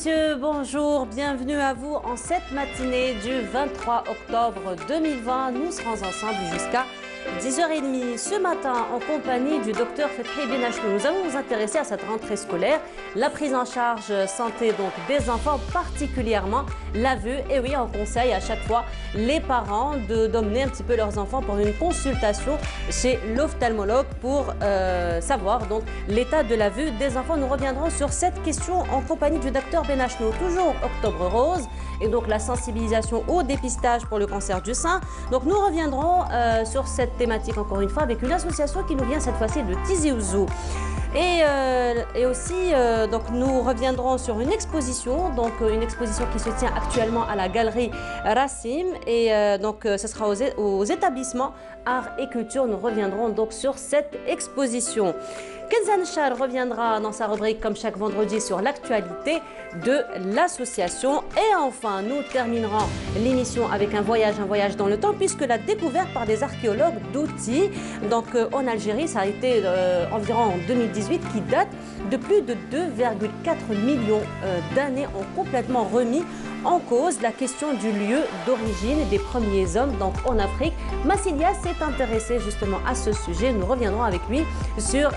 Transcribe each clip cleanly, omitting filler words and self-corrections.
messieurs, bonjour, bienvenue à vous en cette matinée du 23 octobre 2020. Nous serons ensemble jusqu'à 10h30 ce matin en compagnie du docteur Fethi Benachnou. Nous allons nous intéresser à cette rentrée scolaire, la prise en charge santé donc des enfants, particulièrement la vue. Et oui, on conseille à chaque fois les parents d'emmener un petit peu leurs enfants pour une consultation chez l'ophtalmologue pour savoir donc l'état de la vue des enfants. Nous reviendrons sur cette question en compagnie du docteur Benachnou. Toujours Octobre Rose et donc la sensibilisation au dépistage pour le cancer du sein. Donc nous reviendrons sur cette thématique encore une fois avec une association qui nous vient cette fois-ci de Tizi Ouzou. Et aussi, donc nous reviendrons sur une exposition qui se tient actuellement à la galerie Rassim et donc ce sera aux établissements Arts et Culture. Nous reviendrons donc sur cette exposition. Kenza Nchar reviendra dans sa rubrique comme chaque vendredi sur l'actualité de l'association. Et enfin, nous terminerons l'émission avec un voyage dans le temps puisque la découverte par des archéologues d'outils donc en Algérie, ça a été environ en 2018 qui date de plus de 2,4 millions d'années ont complètement remis en cause la question du lieu d'origine des premiers hommes donc en Afrique. Massilia s'est intéressé justement à ce sujet. Nous reviendrons avec lui sur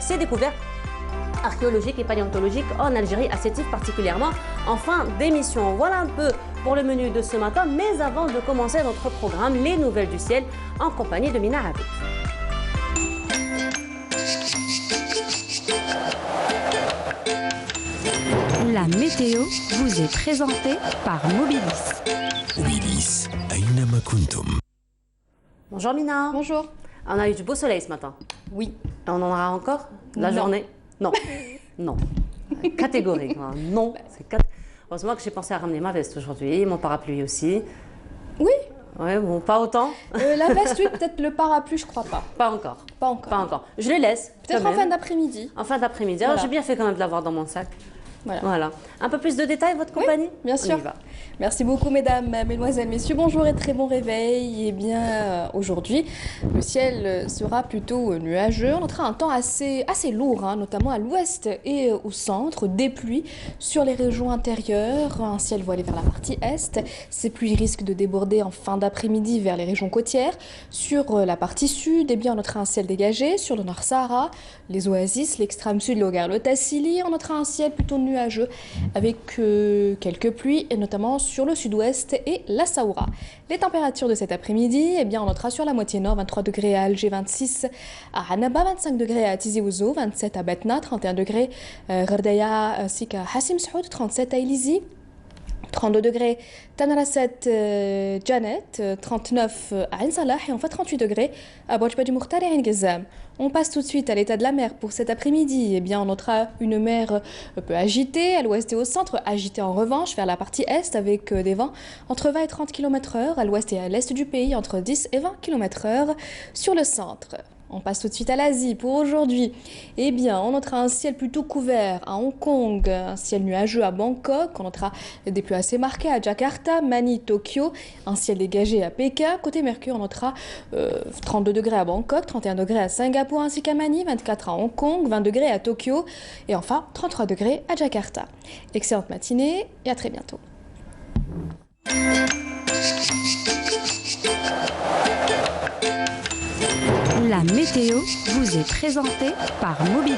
ces découvertes archéologiques et paléontologiques en Algérie, à ce titre particulièrement en fin d'émission. Voilà un peu pour le menu de ce matin, mais avant de commencer notre programme, les nouvelles du ciel en compagnie de Mina Habib. La météo vous est présentée par Mobilis. Mobilis, أينما كنتم. Bonjour Mina. Bonjour. On a eu du beau soleil ce matin. Oui. On en aura encore la journée? Non. Non. Catégorique. Non. Heureusement que j'ai pensé à ramener ma veste aujourd'hui, mon parapluie aussi. Oui. Ouais, bon, pas autant. La veste, oui, peut-être le parapluie, je crois pas. Pas encore. Pas encore. Pas encore. Je les laisse. Peut-être en fin d'après-midi. En fin d'après-midi. Voilà. J'ai bien fait quand même de l'avoir dans mon sac. Voilà. Un peu plus de détails, votre compagnie? Bien sûr. Merci beaucoup, mesdames, mesdemoiselles, messieurs. Bonjour et très bon réveil. Eh bien, aujourd'hui, le ciel sera plutôt nuageux. On aura un temps assez lourd, notamment à l'ouest et au centre. Des pluies sur les régions intérieures. Un ciel voilé vers la partie est. Ces pluies risquent de déborder en fin d'après-midi vers les régions côtières. Sur la partie sud, eh bien, on notera un ciel dégagé. Sur le Nord Sahara, les oasis, l'extrême sud, le Hogar, le Tassili, on notera un ciel plutôt nuageux avec quelques pluies, et notamment sur le sud-ouest et la Saoura. Les températures de cet après-midi, eh bien, on notera sur la moitié nord 23 degrés à Alger, 26 à Hanaba, 25 degrés à Tizi Ouzou, 27 à Batna, 31 degrés Gardaya, Sika, Hassim Saoud, 37 à Ilizi, 32 degrés Tanaraset, Janet, 39 à Ain Salah et enfin 38 degrés à Bouachbadi Mokhtar et Ain Ghazam. On passe tout de suite à l'état de la mer pour cet après-midi. Eh bien, on notera une mer peu agitée à l'ouest et au centre, agitée en revanche vers la partie est avec des vents entre 20 et 30 km/h à l'ouest et à l'est du pays, entre 10 et 20 km/h sur le centre. On passe tout de suite à l'Asie pour aujourd'hui. Eh bien, on notera un ciel plutôt couvert à Hong Kong, un ciel nuageux à Bangkok, on notera des pluies assez marquées à Jakarta, Manille, Tokyo, un ciel dégagé à Pékin. Côté Mercure, on notera 32 degrés à Bangkok, 31 degrés à Singapour ainsi qu'à Manille, 24 à Hong Kong, 20 degrés à Tokyo et enfin 33 degrés à Jakarta. Excellente matinée et à très bientôt. La météo vous est présentée par Mobilis.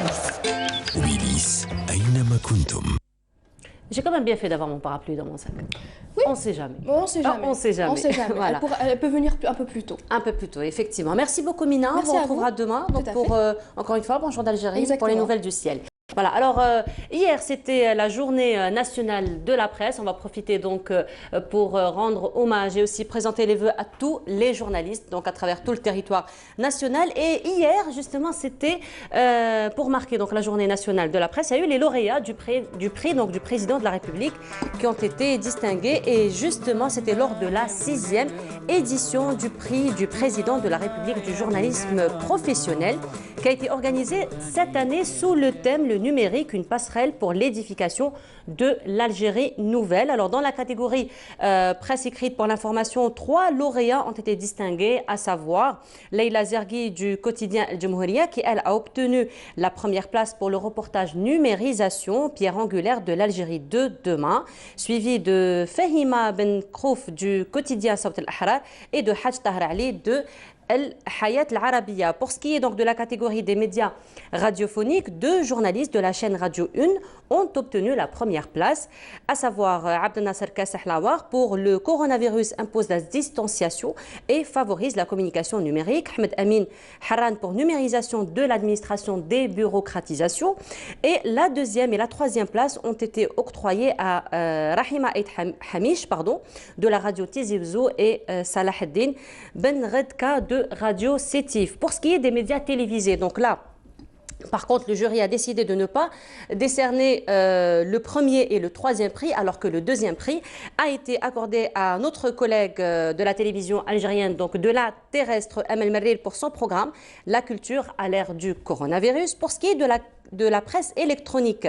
Mobilis, أينما كنتم. J'ai quand même bien fait d'avoir mon parapluie dans mon sac. Oui. On ne sait jamais. Bon, on sait jamais. On sait jamais. On sait jamais. Voilà. Elle peut venir un peu plus tôt. Un peu plus tôt, effectivement. Merci beaucoup, Mina. Merci on à retrouvera vous. demain donc Tout à pour, encore une fois, bonjour d'Algérie, pour Exactement. les nouvelles du ciel. Voilà, alors hier c'était la journée nationale de la presse. On va profiter donc pour rendre hommage et aussi présenter les vœux à tous les journalistes, donc à travers tout le territoire national. Et hier justement c'était pour marquer donc la journée nationale de la presse, il y a eu les lauréats du prix donc du président de la République qui ont été distingués. Et justement c'était lors de la 6e édition du prix du président de la République du journalisme professionnel qui a été organisé cette année sous le thème « Le numérique, une passerelle pour l'édification de l'Algérie nouvelle. Alors dans la catégorie presse écrite pour l'information, 3 lauréats ont été distingués, à savoir Leïla Zergui du quotidien El Jumhouria qui elle a obtenu la première place pour le reportage numérisation, pierre angulaire de l'Algérie de demain, suivi de Fahima Ben Krouf du quotidien Sawt al-Ahrar et de Haj Tahar Ali de Al-Hayat al-Arabiya. Pour ce qui est donc de la catégorie des médias radiophoniques, 2 journalistes de la chaîne Radio 1 ont obtenu la première place, à savoir Abdel Nasser Kassahlawar pour le coronavirus impose la distanciation et favorise la communication numérique, Ahmed Amin Haran pour numérisation de l'administration débureaucratisation, et la 2e et la 3e place ont été octroyées à Rahima Eid Hamish de la radio Tizi Ouzou et Salah Eddin Ben Redka de Radio Sétif. Pour ce qui est des médias télévisés, donc là, par contre, le jury a décidé de ne pas décerner le premier et le 3e prix, alors que le 2e prix a été accordé à notre collègue de la télévision algérienne, donc de la terrestre, Amel Merril, pour son programme La culture à l'ère du coronavirus. Pour ce qui est de la presse électronique,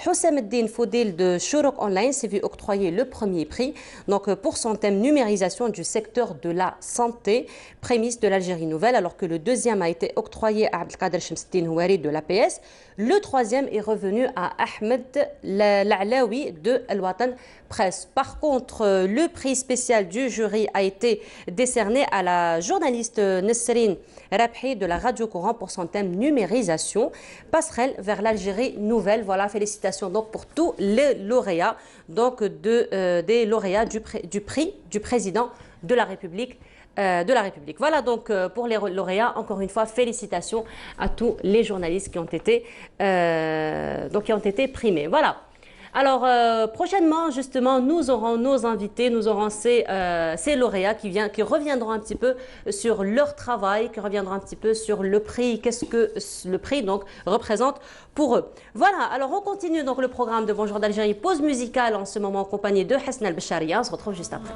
Houssam Eddin Foudil de Chourouk Online s'est vu octroyer le premier prix donc pour son thème numérisation du secteur de la santé, prémisse de l'Algérie nouvelle, alors que le 2e a été octroyé à Abdelkader Chemseddine Houari de l'APS. Le 3e est revenu à Ahmed La'laoui de El Watan Presse. Par contre, le prix spécial du jury a été décerné à la journaliste Nesrine Rabhi de la Radio Coran pour son thème numérisation, passerelle vers l'Algérie nouvelle. Voilà, félicitations donc pour tous les lauréats, donc des lauréats du prix du président de la République. Voilà donc pour les lauréats, encore une fois, félicitations à tous les journalistes qui ont été primés. Voilà. Alors, prochainement, justement, nous aurons nos invités, nous aurons ces lauréats qui reviendront un petit peu sur leur travail, qui reviendront un petit peu sur le prix, qu'est-ce que le prix donc représente pour eux. Voilà, alors on continue donc le programme de Bonjour d'Algérie, pause musicale en ce moment en compagnie de Hassan Al-Basharia. On se retrouve juste après.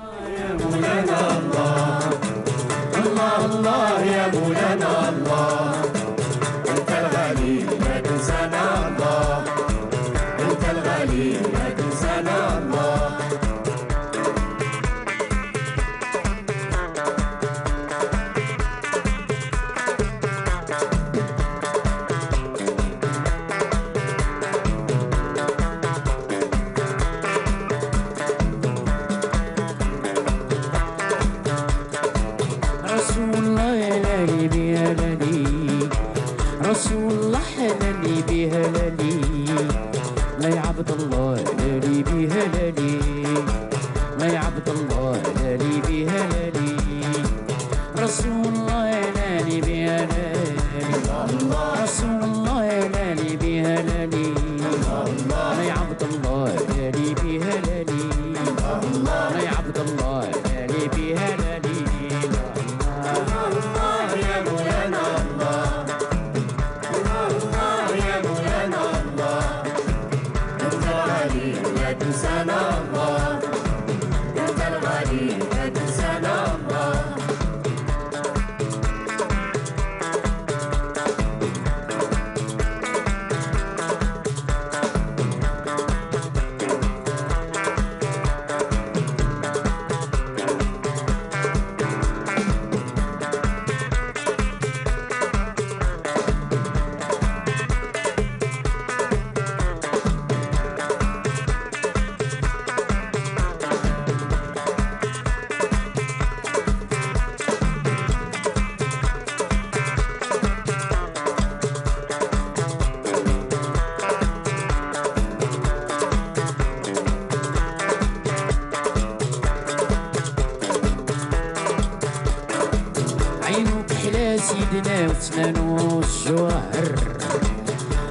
سيدنا وسنانو الزواهر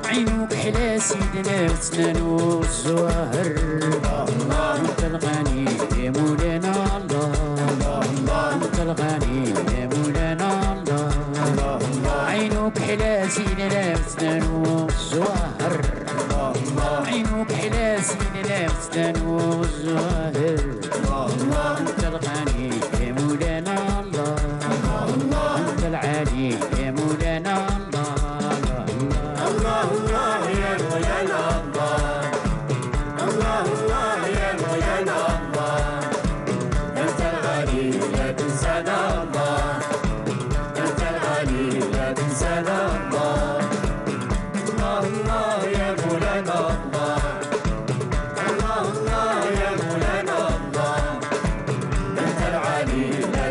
عينوك حلا سيدنا وسنانو الزواهر انت الغني يا مولانا الله انت الغني يا مولانا الله عينوك حلا سيدنا وسنانو الزواهر عينوك حلا سيدنا وسنانو الزواهر انت الغني يا مولانا الله انت العالي يا مولانا الله الله الله يا مولانا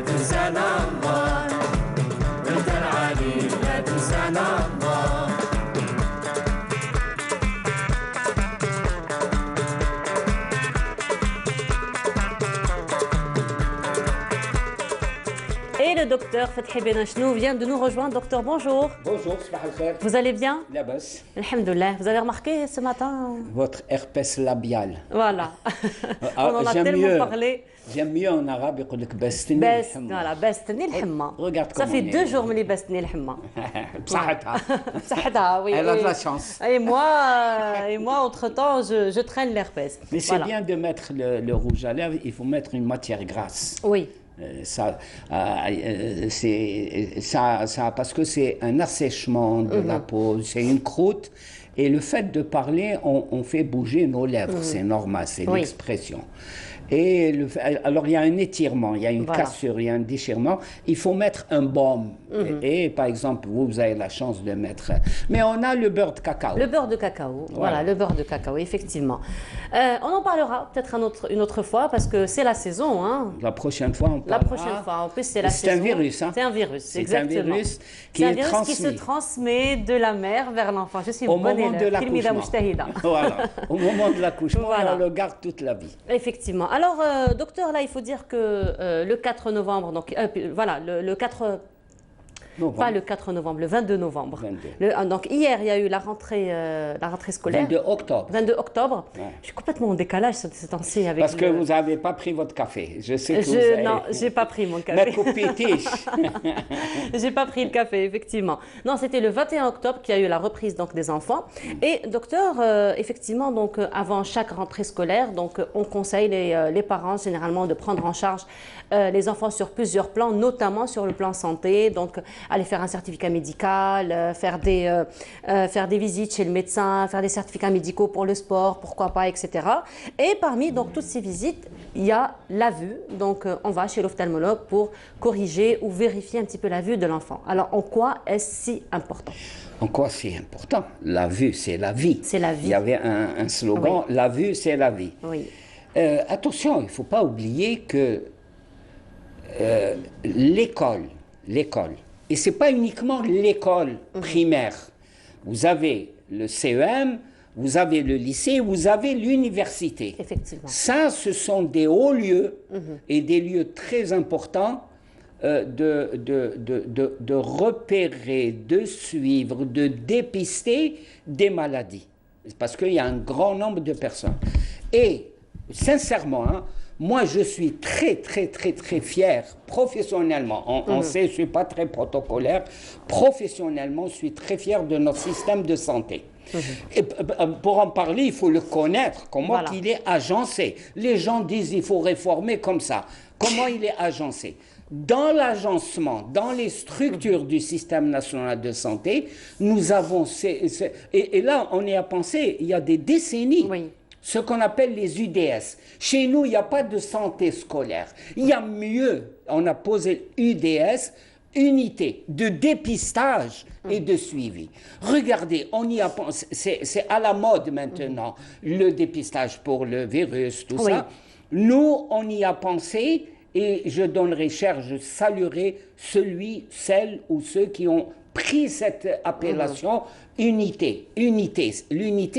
تنسانا الله وانت العليم لا تنسانا الله Et le docteur Fethi Benachnou vient de nous rejoindre. Docteur, bonjour. Bonjour, Sabah al-Khair. Vous allez bien? Labas. Alhamdoulilah. Vous avez remarqué ce matin? Votre herpès labial. Voilà. On en a tellement parlé. J'aime mieux en arabe, il dit bestini Best, voilà, bestni الحمى. Regarde Ça comment fait on est. 2 jours que je bestni الحمى. بصحتها. بصحتها, oui. Elle a de la chance. Et moi, entre-temps, je traîne l'herpès. Mais c'est Voilà. bien de mettre le rouge à lèvres, il faut mettre une matière grasse. Oui. Parce que c'est un assèchement de la peau, c'est une croûte. Et le fait de parler, on fait bouger nos lèvres, c'est normal, c'est Oui. l'expression. Et alors il y a un étirement, il y a une Voilà. cassure, il y a un déchirement. Il faut mettre un baume. Et par exemple, vous avez la chance de mettre. Mais on a le beurre de cacao. Le beurre de cacao, voilà, le beurre de cacao, effectivement. On en parlera peut-être une autre fois parce que c'est la saison. Hein. La prochaine fois, on La parlera. prochaine fois, en plus c'est la saison. C'est un virus. Hein. C'est un virus, C'est exactement. un virus qui C'est un est virus transmis. qui se transmet de la mère vers l'enfant. Je suis Au une bonne moment de élève. l'accouchement. Voilà, au moment de l'accouchement, Voilà. on le garde toute la vie. Effectivement. Alors, docteur, là, il faut dire que le 4 novembre, donc voilà, le 4... Novembre. Pas le 4 novembre, le 22 novembre. 22. Donc hier, il y a eu la rentrée scolaire. 22 octobre. 22 octobre. Ouais. Je suis complètement en décalage ces temps-ci avec Parce que vous n'avez pas pris votre café. Je sais que vous avez... Non, j'ai pas pris mon Mais café. coupé-tige. J'ai pas pris le café, effectivement. Non, c'était le 21 octobre qu'il y a eu la reprise donc des enfants. Et docteur, effectivement, donc avant chaque rentrée scolaire, donc on conseille les parents généralement de prendre en charge les enfants sur plusieurs plans, notamment sur le plan santé. Donc aller faire un certificat médical, faire des visites chez le médecin, faire des certificats médicaux pour le sport, pourquoi pas, etc. Et parmi donc toutes ces visites, il y a la vue. Donc on va chez l'ophtalmologue pour corriger ou vérifier un petit peu la vue de l'enfant. Alors en quoi est-ce si important? En quoi c'est important? La vue, c'est la vie. C'est la vie. Il y avait un slogan, Oui. la vue, c'est la vie. Oui. Attention, il ne faut pas oublier que l'école, et ce n'est pas uniquement l'école primaire. Vous avez le CEM, vous avez le lycée, vous avez l'université. Effectivement. Ça, ce sont des hauts lieux et des lieux très importants de repérer, de suivre, de dépister des maladies. Parce qu'il y a un grand nombre de personnes. Et sincèrement, hein, moi, je suis très fier professionnellement. On sait, je ne suis pas très protocolaire. Professionnellement, je suis très fier de notre système de santé. Et pour en parler, il faut le connaître, comment Voilà. il est agencé. Les gens disent qu'il faut réformer comme ça. Comment il est agencé? Dans l'agencement, dans les structures du système national de santé, nous avons... Et là, on y a pensé, il y a des décennies. Oui. Ce qu'on appelle les UDS. Chez nous, il n'y a pas de santé scolaire. Il y a mieux. On a posé UDS, unité de dépistage et de suivi. Regardez, on y a pensé. C'est à la mode maintenant, le dépistage pour le virus, tout Oui. ça. Nous, on y a pensé et je donnerai cher, je saluerai celle ou ceux qui ont pris cette appellation unité. L'unité,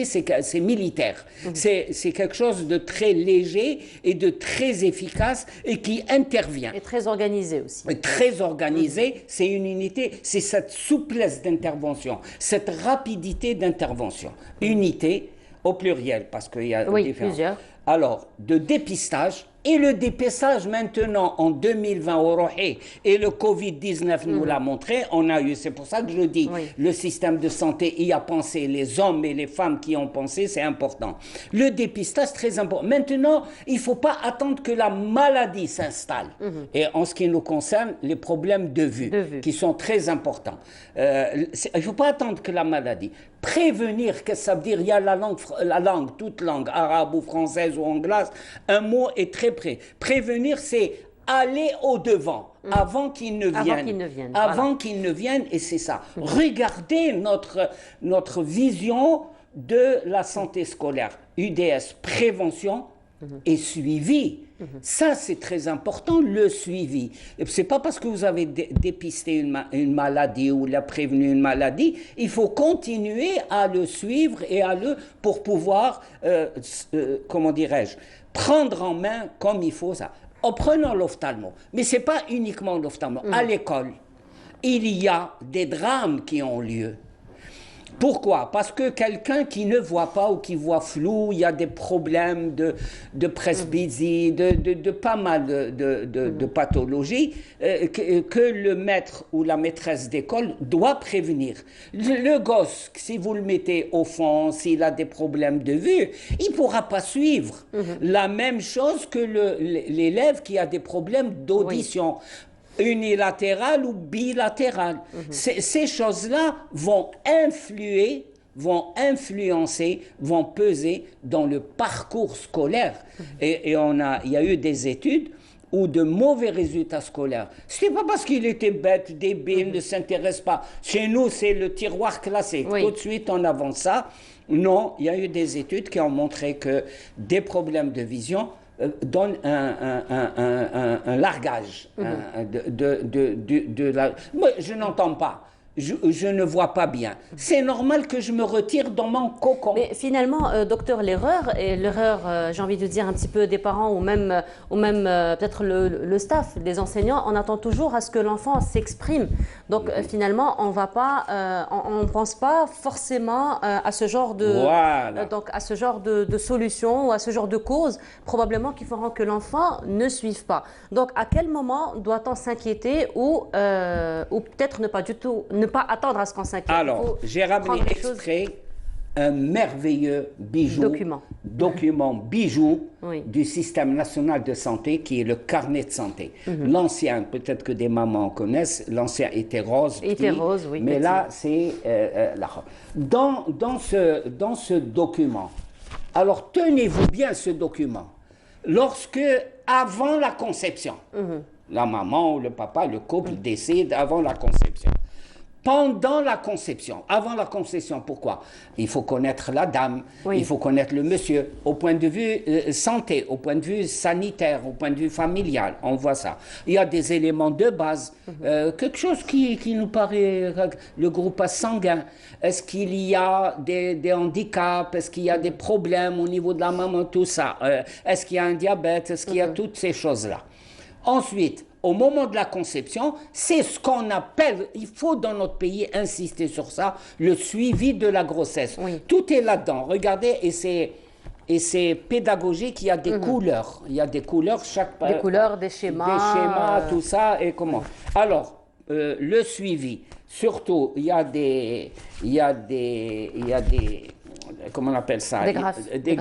c'est militaire. C'est quelque chose de très léger et de très efficace et qui intervient. Et très organisé aussi. Très organisé, c'est une unité, c'est cette souplesse d'intervention, cette rapidité d'intervention. Unité au pluriel, parce qu'il y a Oui, différents. plusieurs. Alors, de dépistage. Et le dépistage maintenant en 2020 au Rohé, et le Covid-19 nous l'a montré, on a eu, c'est pour ça que je dis, Oui. le système de santé y a pensé, les hommes et les femmes qui ont pensé, c'est important. Le dépistage, très important. Maintenant, il ne faut pas attendre que la maladie s'installe. Et en ce qui nous concerne, les problèmes de vue, qui sont très importants. Il ne faut pas attendre que la maladie. Prévenir, qu'est-ce que ça veut dire? Il y a la langue, toute langue, arabe ou française ou anglaise, un mot est très près. Prévenir, c'est aller au-devant, avant qu'ils ne viennent. Avant qu'ils ne viennent, et c'est ça. Regardez notre vision de la santé scolaire. UDS, prévention, est suivi. Ça, c'est très important, le suivi. C'est pas parce que vous avez dépisté une maladie ou l'a prévenu une maladie, il faut continuer à le suivre et pour pouvoir, comment dirais-je, prendre en main comme il faut ça. En prenant l'ophtalmo, mais c'est pas uniquement l'ophtalmo. À l'école, il y a des drames qui ont lieu. Pourquoi? Parce que quelqu'un qui ne voit pas ou qui voit flou, il y a des problèmes de presbytie, de pas mal de pathologies que le maître ou la maîtresse d'école doit prévenir. Le gosse, si vous le mettez au fond, s'il a des problèmes de vue, il ne pourra pas suivre. La même chose que l'élève qui a des problèmes d'audition. Unilatérale ou bilatérale. Ces choses-là vont influencer, vont peser dans le parcours scolaire. Et il y a eu des études où de mauvais résultats scolaires. Ce n'est pas parce qu'il était bête, débile, ne s'intéresse pas. Chez nous, c'est le tiroir classique. Tout de suite, on avance ça. Non, il y a eu des études qui ont montré que des problèmes de vision donne un largage Moi, je n'entends pas. Je ne vois pas bien. C'est normal que je me retire dans mon cocon. Mais finalement, docteur, l'erreur, j'ai envie de dire un petit peu des parents ou même peut-être le staff, les enseignants, on attend toujours à ce que l'enfant s'exprime. Donc finalement, on ne pense pas forcément à ce genre de solution ou à ce genre de cause, probablement qui feront que l'enfant ne suive pas. Donc à quel moment doit-on s'inquiéter ou peut-être ne pas attendre à ce qu'on s'inquiète? Alors, j'ai ramené exprès un merveilleux document bijou du système national de santé qui est le carnet de santé. L'ancien, peut-être que des mamans connaissent, l'ancien était rose, oui, mais là, c'est dans ce document. Alors, tenez-vous bien ce document. Lorsque, avant la conception, la maman ou le papa, le couple décide avant la conception. Pendant la conception, avant la conception, pourquoi? Il faut connaître la dame, il faut connaître le monsieur, au point de vue santé, au point de vue sanitaire, au point de vue familial, on voit ça. Il y a des éléments de base, quelque chose qui nous paraît, le groupe sanguin. Est-ce qu'il y a des handicaps? Est-ce qu'il y a des problèmes au niveau de la maman? Tout ça. Est-ce qu'il y a un diabète? Est-ce qu'il y a toutes ces choses-là? Ensuite, au moment de la conception, c'est ce qu'on appelle, il faut dans notre pays insister sur ça, le suivi de la grossesse. Tout est là-dedans. Regardez, et c'est pédagogique, il y a des couleurs. Il y a des couleurs, des couleurs, des schémas. Des schémas, tout ça, et comment. Alors, le suivi, surtout, il y a des comment on appelle ça? Des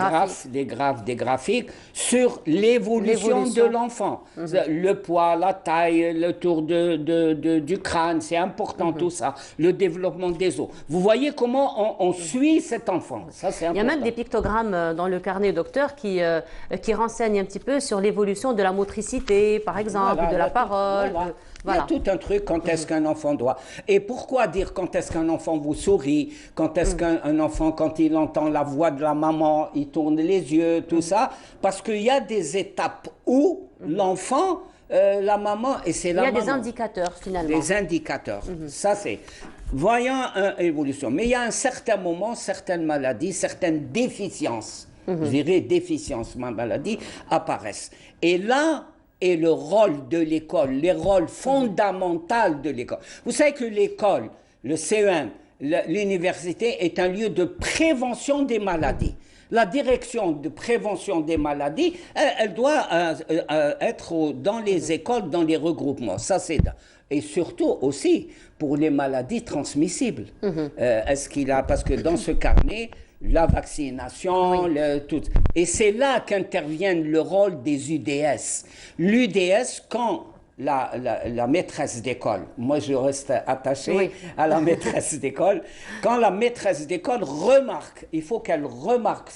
graphiques sur l'évolution de l'enfant. Le poids, la taille, le tour du crâne, c'est important tout ça. Le développement des os. Vous voyez comment on suit cet enfant. Ça, c'est important. Il y a même des pictogrammes dans le carnet docteur qui renseignent un petit peu sur l'évolution de la motricité, par exemple, de la parole. Il y a tout un truc, quand est-ce qu'un enfant doit... Et pourquoi dire quand est-ce qu'un enfant vous sourit? Quand est-ce qu'un enfant, quand il entend la voix de la maman, il tourne les yeux, tout ça? Parce qu'il y a des étapes où l'enfant, la maman, et c'est la maman... Il y a des indicateurs, finalement. Des indicateurs. Ça, c'est... Voyant une évolution. Mais il y a un certain moment, certaines maladies, certaines déficiences, je dirais déficiences, ma maladie, apparaissent. Et là... et le rôle de l'école, les rôles fondamentaux de l'école. Vous savez que l'école, le CE1, l'université est un lieu de prévention des maladies. La direction de prévention des maladies, elle doit être dans les écoles, dans les regroupements. Ça, c'est... Et surtout aussi pour les maladies transmissibles. Est-ce qu'il a... Parce que dans ce carnet... la vaccination, tout. Et c'est là qu'intervient le rôle des UDS. L'UDS, quand la maîtresse d'école, moi je reste attaché à la maîtresse d'école, quand la maîtresse d'école remarque, il faut qu'elle remarque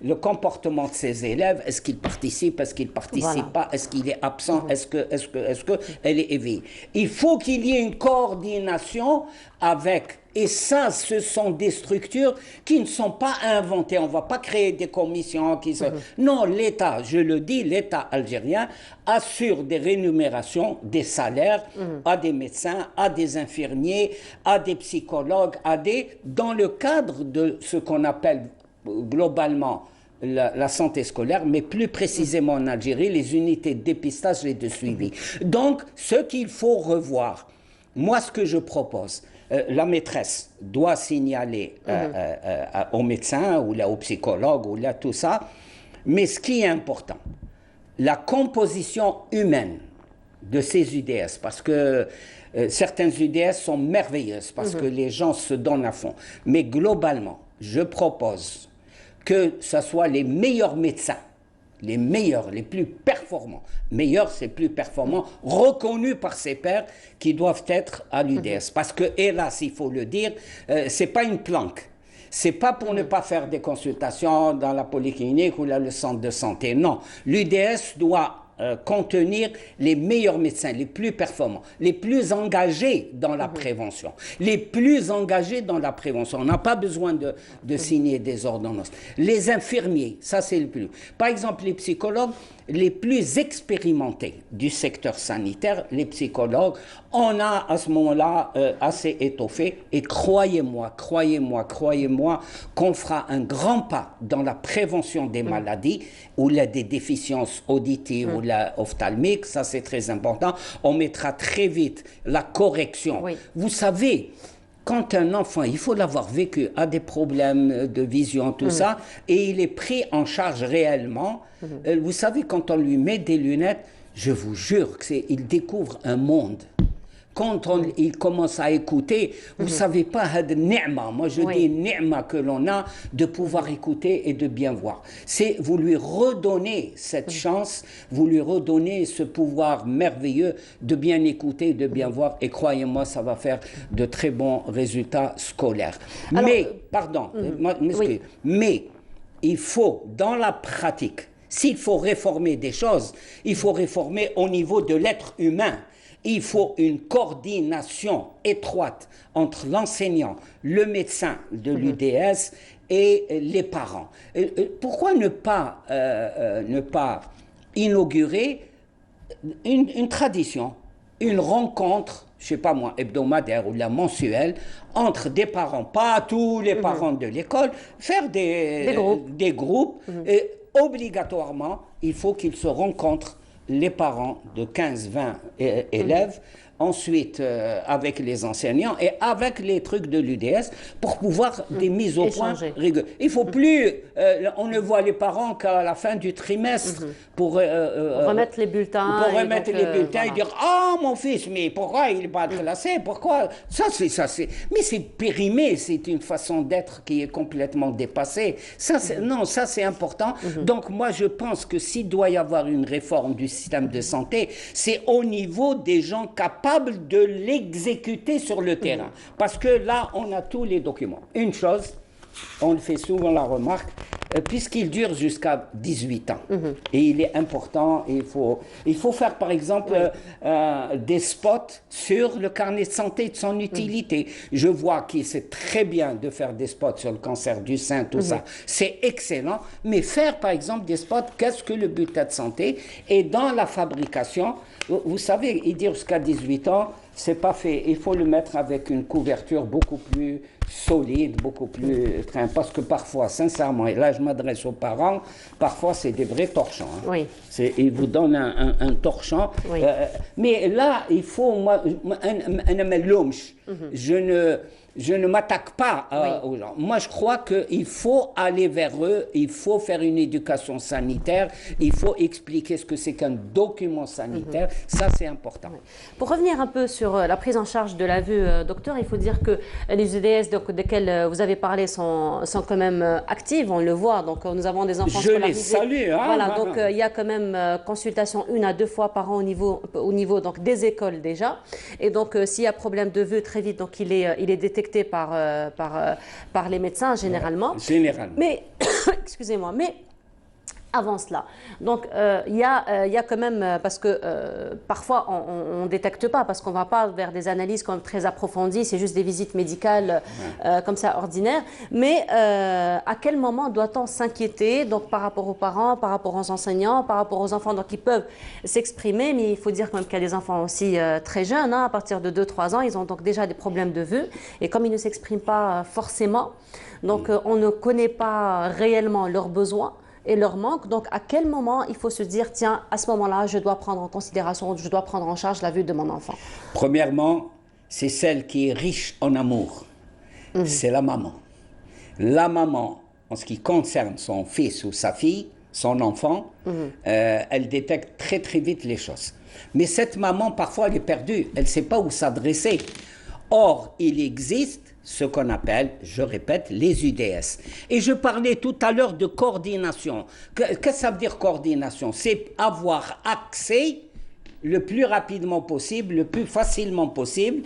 le comportement de ses élèves, est-ce qu'il participe, est-ce qu'il ne participe pas, est-ce qu'il est absent, est-ce qu'elle est éveillée. Il faut qu'il y ait une coordination avec Et ça, ce sont des structures qui ne sont pas inventées. On ne va pas créer des commissions qui sont... Non, l'État, je le dis, l'État algérien assure des rémunérations, des salaires à des médecins, à des infirmiers, à des psychologues, dans le cadre de ce qu'on appelle globalement la santé scolaire, mais plus précisément en Algérie, les unités de dépistage et de suivi. Donc, ce qu'il faut revoir, moi, ce que je propose, la maîtresse doit signaler au médecin ou là, au psychologue ou là, tout ça, mais ce qui est important, la composition humaine de ces UDS, parce que certaines UDS sont merveilleuses, parce que les gens se donnent à fond. Mais globalement, je propose que ce soit les meilleurs médecins, les meilleurs, les plus performants, meilleurs c'est plus performant, reconnus par ses pairs, qui doivent être à l'UDS. Parce que, hélas, il faut le dire, c'est pas une planque. C'est pas pour ne pas faire des consultations dans la polyclinique ou là, le centre de santé. Non, l'UDS doit contenir les meilleurs médecins, les plus performants, les plus engagés dans la prévention. Les plus engagés dans la prévention. On n'a pas besoin de signer des ordonnances. Les infirmiers, ça c'est le plus. Par exemple, les psychologues, les plus expérimentés du secteur sanitaire, les psychologues, on a à ce moment-là assez étoffé. Et croyez-moi, qu'on fera un grand pas dans la prévention des maladies, ou là, des déficiences auditives ou la ophtalmique, ça c'est très important. On mettra très vite la correction. Oui. Vous savez, quand un enfant, il faut l'avoir vécu, a des problèmes de vision, tout ça, et il est pris en charge réellement, vous savez, quand on lui met des lunettes, je vous jure qu'il découvre un monde. Quand il commence à écouter, vous ne savez pas, moi je dis ni'ma que l'on a de pouvoir écouter et de bien voir. C'est vous lui redonnez cette chance, vous lui redonnez ce pouvoir merveilleux de bien écouter, de bien voir, et croyez-moi, ça va faire de très bons résultats scolaires. Alors, mais il faut, dans la pratique, s'il faut réformer des choses, il faut réformer au niveau de l'être humain. Il faut une coordination étroite entre l'enseignant, le médecin de l'UDS et les parents. Pourquoi ne pas inaugurer une tradition, une rencontre, je ne sais pas moi, hebdomadaire ou la mensuelle, entre des parents, pas tous les parents de l'école, faire des groupes et obligatoirement, il faut qu'ils se rencontrent, les parents de 15-20 élèves, ensuite avec les enseignants et avec les trucs de l'UDS pour pouvoir des mises au point rigueur. Il ne faut plus, on ne voit les parents qu'à la fin du trimestre pour remettre les bulletins. Pour remettre les bulletins et dire « Ah, mon fils, mais pourquoi il n'est pas classé? Pourquoi ?» Ça, c'est... Mais c'est périmé, c'est une façon d'être qui est complètement dépassée. Ça, non, ça, c'est important. Donc, moi, je pense que s'il doit y avoir une réforme du système de santé, c'est au niveau des gens capables de l'exécuter sur le terrain. Parce que là, on a tous les documents. Une chose, on fait souvent la remarque, puisqu'il dure jusqu'à 18 ans. Et il est important, il faut faire par exemple des spots sur le carnet de santé, de son utilité. Je vois qu'il c'est très bien de faire des spots sur le cancer du sein, tout ça. C'est excellent, mais faire par exemple des spots, qu'est-ce que le bulletin de santé? Et dans la fabrication, vous savez, il dit jusqu'à 18 ans, c'est pas fait. Il faut le mettre avec une couverture beaucoup plus solide, beaucoup plus... Parce que parfois, sincèrement, et là je m'adresse aux parents, parfois c'est des vrais torchons. Hein. Oui. Ils vous donnent un torchon. Oui. Mais là, il faut... Je ne m'attaque pas aux gens. Moi, je crois qu'il faut aller vers eux, il faut faire une éducation sanitaire, il faut expliquer ce que c'est qu'un document sanitaire. Ça, c'est important. Oui. Pour revenir un peu sur la prise en charge de la vue, docteur, il faut dire que les UDS desquels vous avez parlé sont quand même actives, on le voit. Donc, nous avons des enfants scolarisés. Je les salue. Hein, voilà, donc il y a quand même consultation 1 à 2 fois par an au niveau donc, des écoles déjà. Et donc, s'il y a problème de vue, très vite, donc il est détecté par les médecins généralement. Généralement. Mais, excusez-moi, mais avant cela. Donc, il y a quand même, parce que parfois, on ne détecte pas, parce qu'on ne va pas vers des analyses quand même très approfondies, c'est juste des visites médicales comme ça, ordinaires. Mais à quel moment doit-on s'inquiéter, donc par rapport aux parents, par rapport aux enseignants, par rapport aux enfants, donc ils peuvent s'exprimer, mais il faut dire quand même qu'il y a des enfants aussi très jeunes, hein, à partir de 2-3 ans, ils ont donc déjà des problèmes de vue, et comme ils ne s'expriment pas forcément, donc on ne connaît pas réellement leurs besoins, et leur manque. Donc, à quel moment il faut se dire, tiens, à ce moment-là, je dois prendre en considération, je dois prendre en charge la vue de mon enfant? Premièrement, c'est celle qui est riche en amour. C'est la maman. La maman, en ce qui concerne son fils ou sa fille, son enfant, elle détecte très très vite les choses. Mais cette maman, parfois, elle est perdue. Elle ne sait pas où s'adresser. Or, il existe ce qu'on appelle, je répète, les UDS. Et je parlais tout à l'heure de coordination. Qu'est-ce que ça veut dire coordination? C'est avoir accès le plus rapidement possible, le plus facilement possible,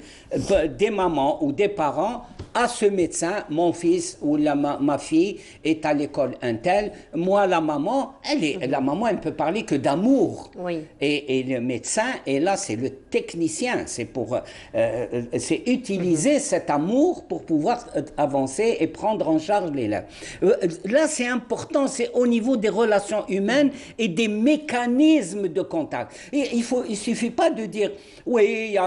des mamans ou des parents à ce médecin. Mon fils ou ma fille est à l'école un tel. Moi, la maman, elle peut parler que d'amour. Oui. Et le médecin, et là, c'est le technicien. C'est utiliser cet amour pour pouvoir avancer et prendre en charge l'élève. Là, c'est important, c'est au niveau des relations humaines et des mécanismes de contact. Et il suffit pas de dire, oui, il y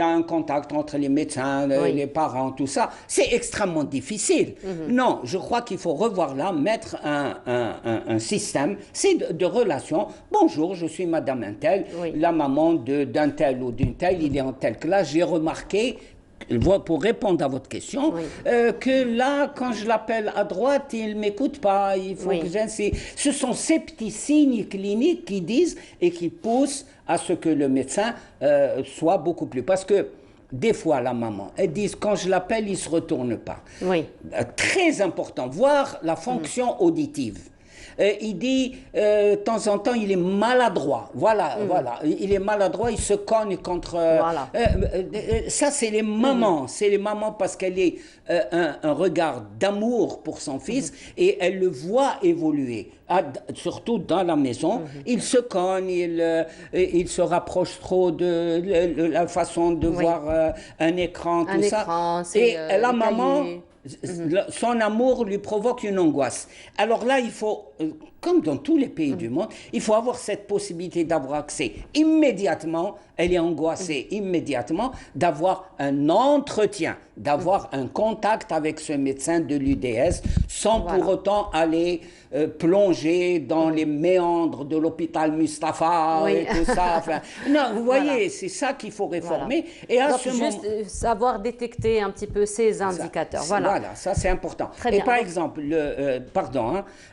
a un contact entre les médecins, les parents, tout ça. C'est extrêmement difficile. Non, je crois qu'il faut revoir là, mettre un système, c'est de relations. Bonjour, je suis Madame Untel, la maman d'un tel ou d'une telle, il est en telle classe. J'ai remarqué, pour répondre à votre question, que là, quand je l'appelle à droite, il ne m'écoute pas. Il faut que j'insiste. Ce sont ces petits signes cliniques qui disent et qui poussent à ce que le médecin soit beaucoup plus... Parce que des fois, la maman, elle dit, quand je l'appelle, il ne se retourne pas. Oui. Très important, voir la fonction auditive. Il dit, de temps en temps, il est maladroit. Voilà. Il est maladroit, il se cogne contre... ça, c'est les mamans. C'est les mamans parce qu'elle est un regard d'amour pour son fils et elle le voit évoluer. Surtout dans la maison, il se cogne, il se rapproche trop de la façon de voir un écran, tout ça. Et la maman... Son amour lui provoque une angoisse. Alors là, il faut, comme dans tous les pays du monde, il faut avoir cette possibilité d'avoir accès immédiatement, elle est angoissée immédiatement, d'avoir un entretien, d'avoir un contact avec ce médecin de l'UDS sans pour autant aller plonger dans les méandres de l'hôpital Mustapha et tout ça. Enfin, non, vous voyez, c'est ça qu'il faut réformer. Et à donc, ce juste savoir détecter un petit peu ces indicateurs. Voilà, ça c'est important. Très bien. Et par exemple,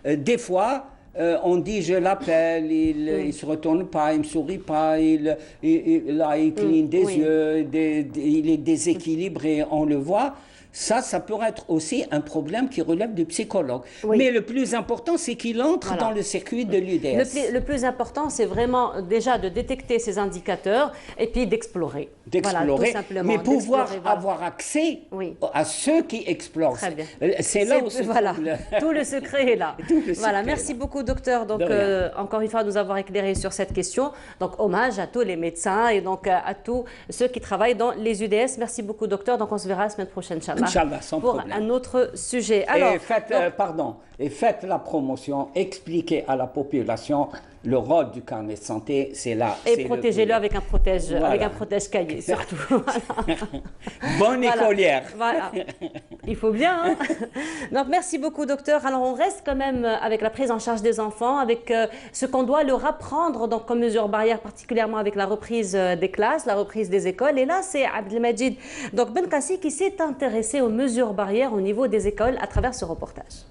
des fois, on dit je l'appelle, il ne se retourne pas, il ne me sourit pas, il cligne des yeux, il est déséquilibré, on le voit. Ça peut être aussi un problème qui relève du psychologue. Mais le plus important, c'est qu'il entre dans le circuit de l'UDS. Le plus important, c'est vraiment déjà de détecter ces indicateurs et puis d'explorer. D'explorer, mais pouvoir avoir accès à ceux qui explorent. Très bien. C'est là où tout le secret est là. Merci beaucoup, docteur. Donc, encore une fois, nous avons éclairé sur cette question. Donc, hommage à tous les médecins et donc à tous ceux qui travaillent dans les UDS. Merci beaucoup, docteur. Donc, on se verra la semaine prochaine, Inch'Allah, sans pour problème. un autre sujet. Alors, et faites la promotion, expliquez à la population le rôle du carnet de santé, c'est là. Et protégez-le avec un protège cahier, surtout. Bonne écolière. Voilà. Il faut bien. Hein. Donc, merci beaucoup, docteur. Alors, on reste quand même avec la prise en charge des enfants, avec ce qu'on doit leur apprendre donc, comme mesure barrière, particulièrement avec la reprise des classes, la reprise des écoles. Et là, c'est Abdelmajid donc Benkassi qui s'est intéressé aux mesures barrières au niveau des écoles à travers ce reportage.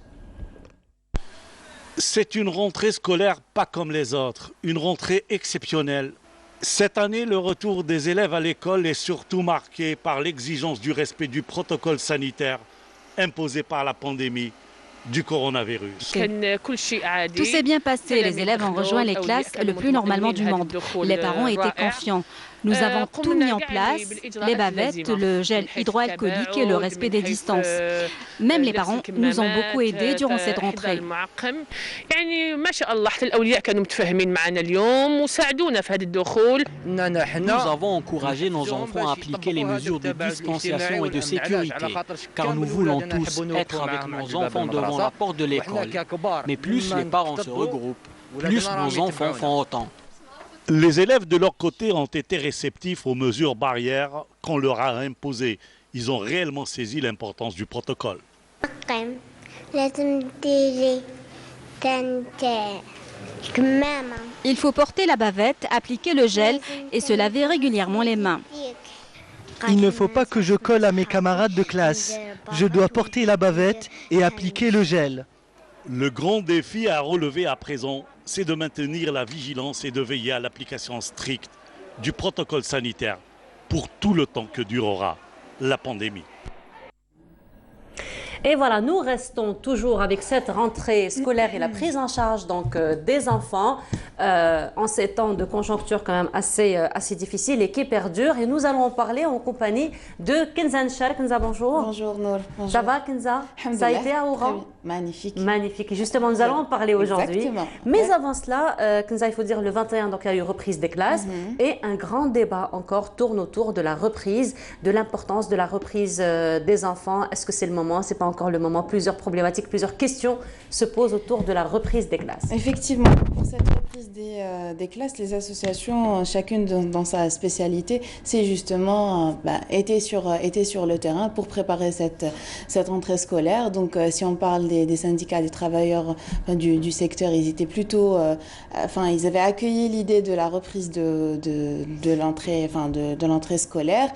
C'est une rentrée scolaire pas comme les autres, une rentrée exceptionnelle. Cette année, le retour des élèves à l'école est surtout marqué par l'exigence du respect du protocole sanitaire imposé par la pandémie du coronavirus. Tout s'est bien passé, les élèves ont rejoint les classes le plus normalement du monde. Les parents étaient confiants. Nous avons tout mis en place, les bavettes, le gel hydroalcoolique et le respect des distances. Même les parents nous ont beaucoup aidés durant cette rentrée. Nous avons encouragé nos enfants à appliquer les mesures de distanciation et de sécurité, car nous voulons tous être avec nos enfants devant la porte de l'école. Mais plus les parents se regroupent, plus nos enfants font autant. Les élèves de leur côté ont été réceptifs aux mesures barrières qu'on leur a imposées. Ils ont réellement saisi l'importance du protocole. Il faut porter la bavette, appliquer le gel et se laver régulièrement les mains. Il ne faut pas que je colle à mes camarades de classe. Je dois porter la bavette et appliquer le gel. Le grand défi à relever à présent, c'est de maintenir la vigilance et de veiller à l'application stricte du protocole sanitaire pour tout le temps que durera la pandémie. Et voilà, nous restons toujours avec cette rentrée scolaire et la prise en charge donc, des enfants en ces temps de conjoncture quand même assez difficile et qui perdure. Et nous allons en parler en compagnie de Kenza Nchar. Kenza, bonjour. Bonjour Nour. Bonjour. Ça va Kenza? Ça a été à Oran? Magnifique. Magnifique. Et justement, nous allons en parler aujourd'hui. Exactement. Mais avant cela, Kenza, il faut dire le 21, donc il y a eu reprise des classes et un grand débat encore tourne autour de la reprise, de l'importance de la reprise des enfants. Est-ce que c'est le moment? C'est pas encore le moment. Plusieurs problématiques, plusieurs questions se posent autour de la reprise des classes. Effectivement, pour cette reprise des classes, les associations, chacune dans sa spécialité, c'est justement été sur le terrain pour préparer cette rentrée scolaire. Donc, si on parle des syndicats des travailleurs du secteur, ils étaient plutôt, ils avaient accueilli l'idée de la reprise de l'entrée scolaire.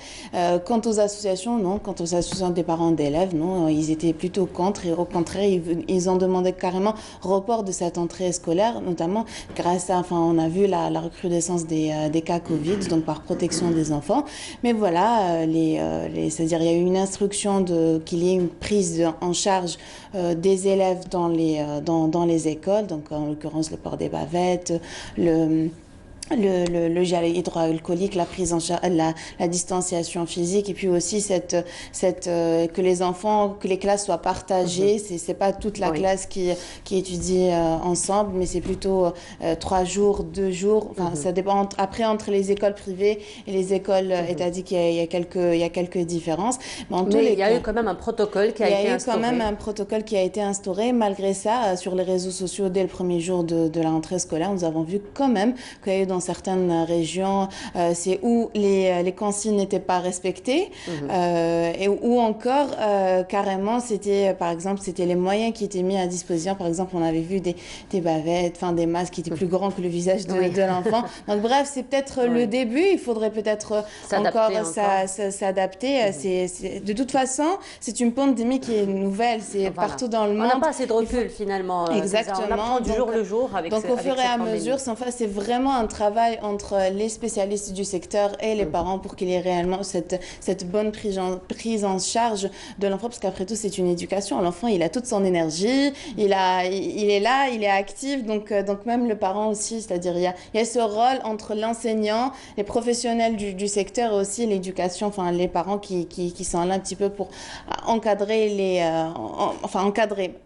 Quant aux associations, non. Quant aux associations des parents d'élèves, non. Ils étaient plutôt contre et au contraire, ils ont demandé carrément report de cette entrée scolaire, notamment grâce à, on a vu la recrudescence des cas Covid, donc par protection des enfants. Mais voilà, c'est-à-dire il y a eu une instruction qu'il y ait une prise en charge des élèves dans les écoles, donc en l'occurrence le port des bavettes, le gel hydroalcoolique, la prise en charge, la distanciation physique, et puis aussi que les classes soient partagées. C'est pas toute la classe qui étudie ensemble, mais c'est plutôt 3 jours, 2 jours. Ça dépend après entre les écoles privées et les écoles étatiques, il y a quelques différences. Mais il y a eu quand même un protocole qui a été instauré. Il y a eu quand même un protocole qui a été instauré. Malgré ça, sur les réseaux sociaux, dès le premier jour de la rentrée scolaire, nous avons vu quand même qu'il y a eu dans certaines régions, c'est où les consignes n'étaient pas respectées, ou encore carrément par exemple c'était les moyens qui étaient mis à disposition. Par exemple, on avait vu des bavettes, des masques qui étaient plus grands que le visage de l'enfant. Donc bref, c'est peut-être le début. Il faudrait peut-être encore s'adapter. De toute façon, c'est une pandémie qui est nouvelle. C'est partout dans le monde. On n'a pas assez de recul finalement. Exactement. On apprend du jour le jour avec donc au fur et à mesure, c'est vraiment un travail entre les spécialistes du secteur et les parents pour qu'il y ait réellement cette bonne prise en charge de l'enfant, parce qu'après tout, c'est une éducation. L'enfant, il a toute son énergie, il est là, il est actif, donc même le parent aussi, c'est-à-dire il y a ce rôle entre l'enseignant, les professionnels du secteur et aussi l'éducation, les parents qui sont là un petit peu pour encadrer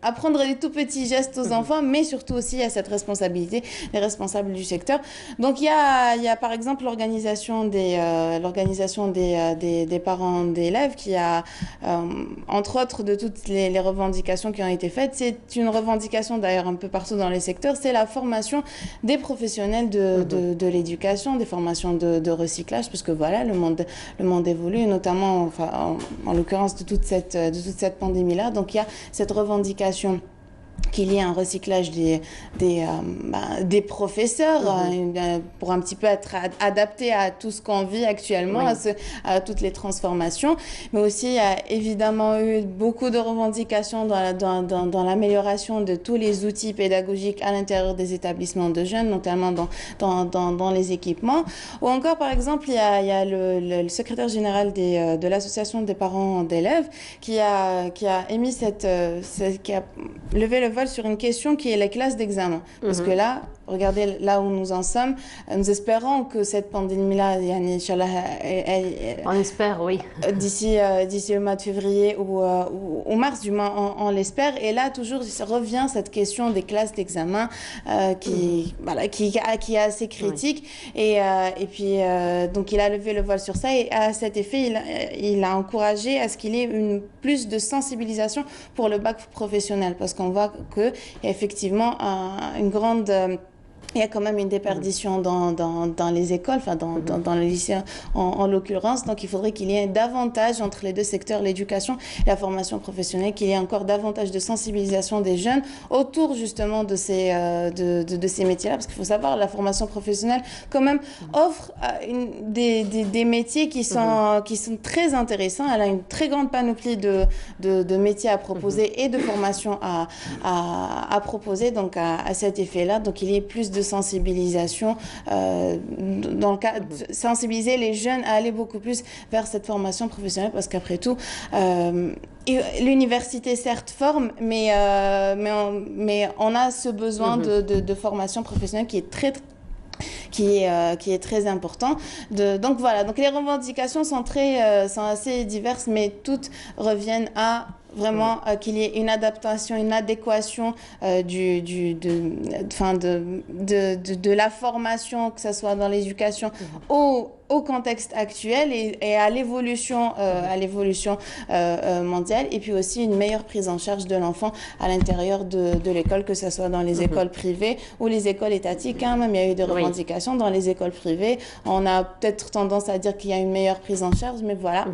apprendre les tout petits gestes aux enfants, mais surtout aussi à cette responsabilité des responsables du secteur. Donc il y a par exemple l'organisation des parents d'élèves qui a, entre autres de toutes les revendications qui ont été faites, c'est une revendication d'ailleurs un peu partout dans les secteurs, c'est la formation des professionnels de l'éducation, des formations de recyclage, parce que voilà, le monde évolue, notamment en l'occurrence de toute cette pandémie-là. Donc il y a cette revendication qu'il y ait un recyclage des professeurs pour un petit peu être adapté à tout ce qu'on vit actuellement, à toutes les transformations. Mais aussi, il y a évidemment eu beaucoup de revendications dans l'amélioration de tous les outils pédagogiques à l'intérieur des établissements de jeunes, notamment dans les équipements. Ou encore, par exemple, il y a le secrétaire général de l'association des parents d'élèves qui a émis qui a levé le voile sur une question qui est les classes d'examen. Parce que là, regardez là où nous en sommes. Nous espérons que cette pandémie-là, Inch'Allah, on espère, oui. D'ici le mois de février ou mars, du moins, on l'espère. Et là, toujours revient cette question des classes d'examen qui est assez critique. Oui. Et puis, donc, il a levé le voile sur ça. Et à cet effet, il a encouragé à ce qu'il y ait plus de sensibilisation pour le bac professionnel. Parce qu'on voit qu'il y a effectivement une grande... Il y a quand même une déperdition dans les écoles, enfin dans les lycées en l'occurrence. Donc il faudrait qu'il y ait davantage entre les deux secteurs, l'éducation et la formation professionnelle, qu'il y ait encore davantage de sensibilisation des jeunes autour justement de ces métiers-là. Parce qu'il faut savoir, la formation professionnelle quand même offre des métiers qui sont très intéressants. Elle a une très grande panoplie de métiers à proposer et de formations à proposer. Donc à cet effet-là, donc il y ait plus de sensibilisation dans le cas sensibiliser les jeunes à aller beaucoup plus vers cette formation professionnelle parce qu'après tout l'université certes forme mais on a ce besoin de formation professionnelle qui est très important. Donc voilà, donc les revendications sont assez diverses mais toutes reviennent à vraiment qu'il y ait une adaptation, une adéquation de la formation, que ce soit dans l'éducation, au contexte actuel et à l'évolution mondiale, et puis aussi une meilleure prise en charge de l'enfant à l'intérieur de l'école, que ce soit dans les écoles privées ou les écoles étatiques. Même il y a eu des revendications dans les écoles privées. On a peut-être tendance à dire qu'il y a une meilleure prise en charge, mais voilà.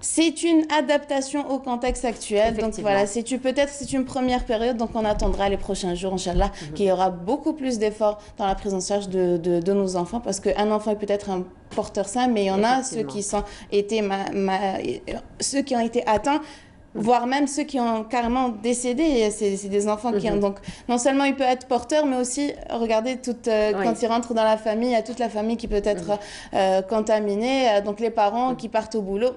C'est une adaptation au contexte actuel. Donc voilà, c'est une première période, donc on attendra les prochains jours, Inch'Allah, qu'il y aura beaucoup plus d'efforts dans la prise en charge de nos enfants, parce qu'un enfant est peut-être un porteur sain, mais il y en a ceux qui ont été atteints, voire même ceux qui ont carrément décédé. C'est des enfants qui ont donc, non seulement il peut être porteur, mais aussi, regardez, quand il rentre dans la famille, il y a toute la famille qui peut être contaminée, donc les parents qui partent au boulot.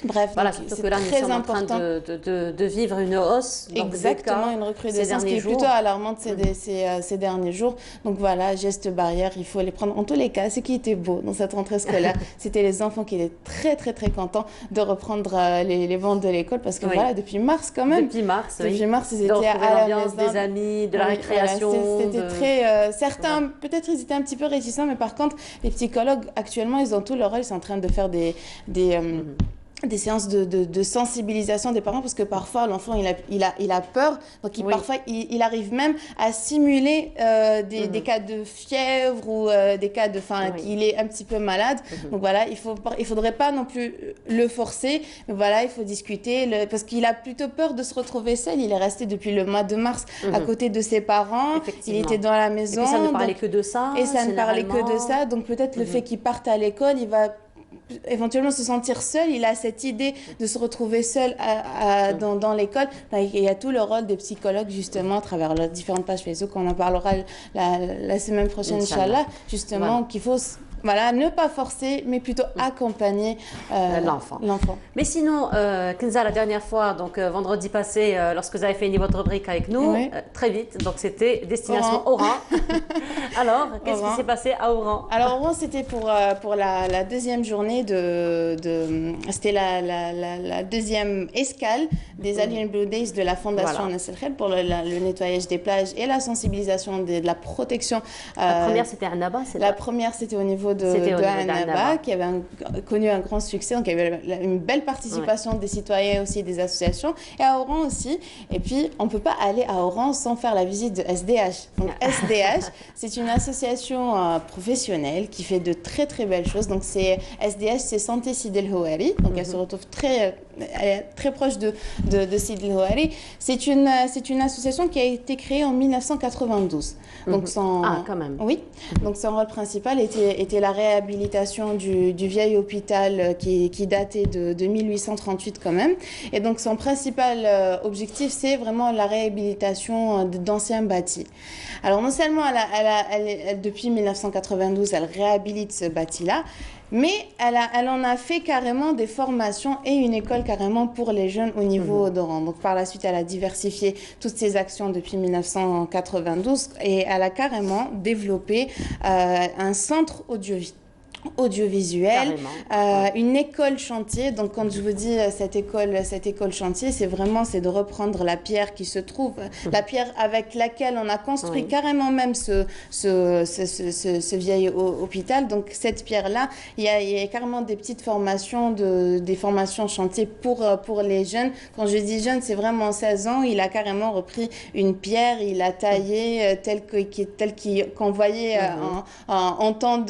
Bref, voilà, surtout que là, nous sommes en train de vivre une hausse. Exactement, une recrudescence qui est plutôt alarmante ces derniers jours. Donc voilà, gestes barrières, il faut les prendre. En tous les cas, ce qui était beau dans cette rentrée scolaire, c'était les enfants qui étaient très, très, très contents de reprendre les bancs de l'école. Parce que voilà, depuis mars quand même. Depuis mars, ils étaient à la maison. Des amis, de la récréation. C'était très... certains, peut-être, ils étaient un petit peu réticents, mais par contre, les psychologues, actuellement, ils ont tout leur rôle. Ils sont en train de faire des séances de sensibilisation des parents, parce que parfois l'enfant il a peur, donc parfois il arrive même à simuler des cas de fièvre ou des cas de qu'il est un petit peu malade. Donc voilà, il faudrait pas non plus le forcer, mais voilà, il faut discuter parce qu'il a plutôt peur de se retrouver seul. Il est resté depuis le mois de mars à côté de ses parents, il était dans la maison, et puis ça ne parlait que de ça, et ça ne parlait que de ça, donc peut-être le fait qu'il parte à l'école, il va éventuellement se sentir seul. Il a cette idée de se retrouver seul dans l'école. Il y a tout le rôle des psychologues, justement, à travers les différentes pages Facebook. On en parlera la semaine prochaine, Inch'Allah, justement, qu'il faut ne pas forcer, mais plutôt accompagner l'enfant. Mais sinon, Kenza, la dernière fois, donc vendredi passé, lorsque vous avez fini votre rubrique avec nous, très vite, donc c'était destination Oran. Alors, qu'est-ce qui s'est passé à Oran? Alors, Oran, c'était pour la deuxième journée c'était la deuxième escale des Alien Blue Days de la Fondation Nasser Khair pour le nettoyage des plages et la sensibilisation de la protection. La première, c'était à Annaba? La première, c'était au niveau de Annaba, qui avait connu un grand succès. Donc, il y avait une belle participation des citoyens aussi, des associations, et à Oran aussi. Et puis, on ne peut pas aller à Oran sans faire la visite de SDH. Donc, SDH, c'est une association professionnelle qui fait de très, très belles choses. Donc, SDH, c'est Santé Sidi El Houari. Donc, elle se retrouve elle est très proche de Sidi El Houari. C'est une association qui a été créée en 1992. Donc, quand même. Oui. Donc, son rôle principal était la réhabilitation du vieil hôpital qui datait de 1838 quand même. Et donc, son principal objectif, c'est vraiment la réhabilitation d'anciens bâtis. Alors, non seulement depuis 1992, elle réhabilite ce bâti-là, Mais elle en a fait carrément des formations et une école carrément pour les jeunes au niveau d'Oran. Donc par la suite, elle a diversifié toutes ses actions depuis 1992 et elle a carrément développé un centre audiovisuel, une école chantier. Donc quand je vous dis cette école chantier, c'est de reprendre la pierre qui se trouve, la pierre avec laquelle on a construit carrément même ce vieil hôpital. Donc cette pierre-là, il y a carrément des petites formations, des formations chantier pour les jeunes. Quand je dis jeunes, c'est vraiment 16 ans. Il a carrément repris une pierre, il a taillé telle qu'on voyait en temps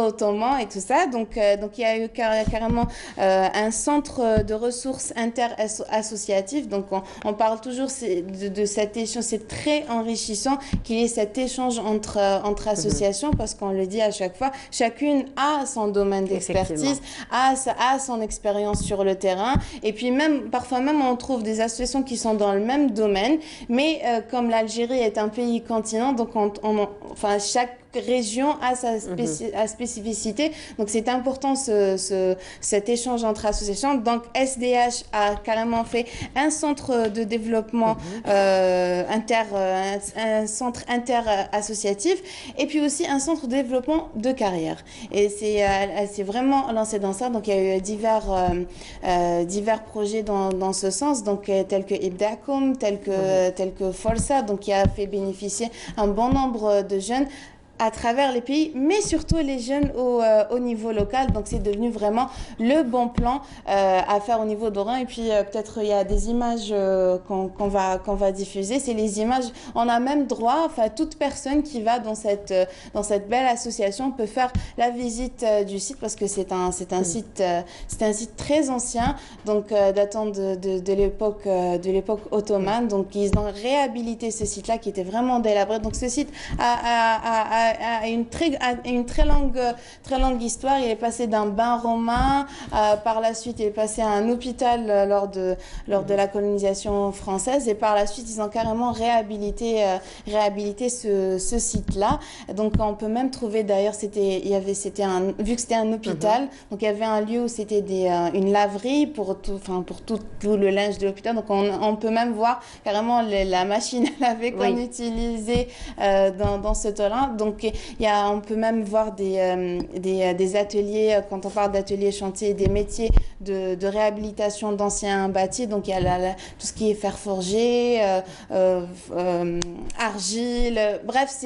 ottoman et tout ça. Donc il y a eu carrément un centre de ressources inter-associatives. Donc on parle toujours de cet échange. C'est très enrichissant qu'il y ait cet échange entre associations, parce qu'on le dit à chaque fois, chacune a son domaine d'expertise, a son expérience sur le terrain. Et puis parfois même on trouve des associations qui sont dans le même domaine, mais comme l'Algérie est un pays continent, donc chaque région a sa spécificité. Donc c'est important cet échange entre associations. Donc SDH a carrément fait un centre de développement un centre inter-associatif, et puis aussi un centre de développement de carrière. Et elle s'est vraiment lancée dans ça. Donc il y a eu divers projets dans ce sens, donc tels que Ibda'koum, tels que Forza, donc qui a fait bénéficier un bon nombre de jeunes à travers les pays, mais surtout les jeunes au niveau local. Donc c'est devenu vraiment le bon plan à faire au niveau d'Oran. Et puis peut-être il y a des images qu'on va diffuser. C'est les images, on a même droit, toute personne qui va dans cette belle association peut faire la visite du site, parce que c'est un site très ancien, donc datant de l'époque ottomane. Donc ils ont réhabilité ce site-là qui était vraiment délabré. Donc ce site a une très longue histoire. Il est passé d'un bain romain, par la suite il est passé à un hôpital lors de la colonisation française, et par la suite ils ont carrément réhabilité ce site-là. Donc on peut même trouver, d'ailleurs vu que c'était un hôpital, donc il y avait un lieu où c'était une laverie pour tout le linge de l'hôpital. Donc on peut même voir carrément la machine à laver qu'on utilisait dans ce temps-là. Donc on peut même voir des ateliers, quand on parle d'ateliers chantiers, des métiers de réhabilitation d'anciens bâtis. Donc il y a tout ce qui est fer forgé, argile, bref,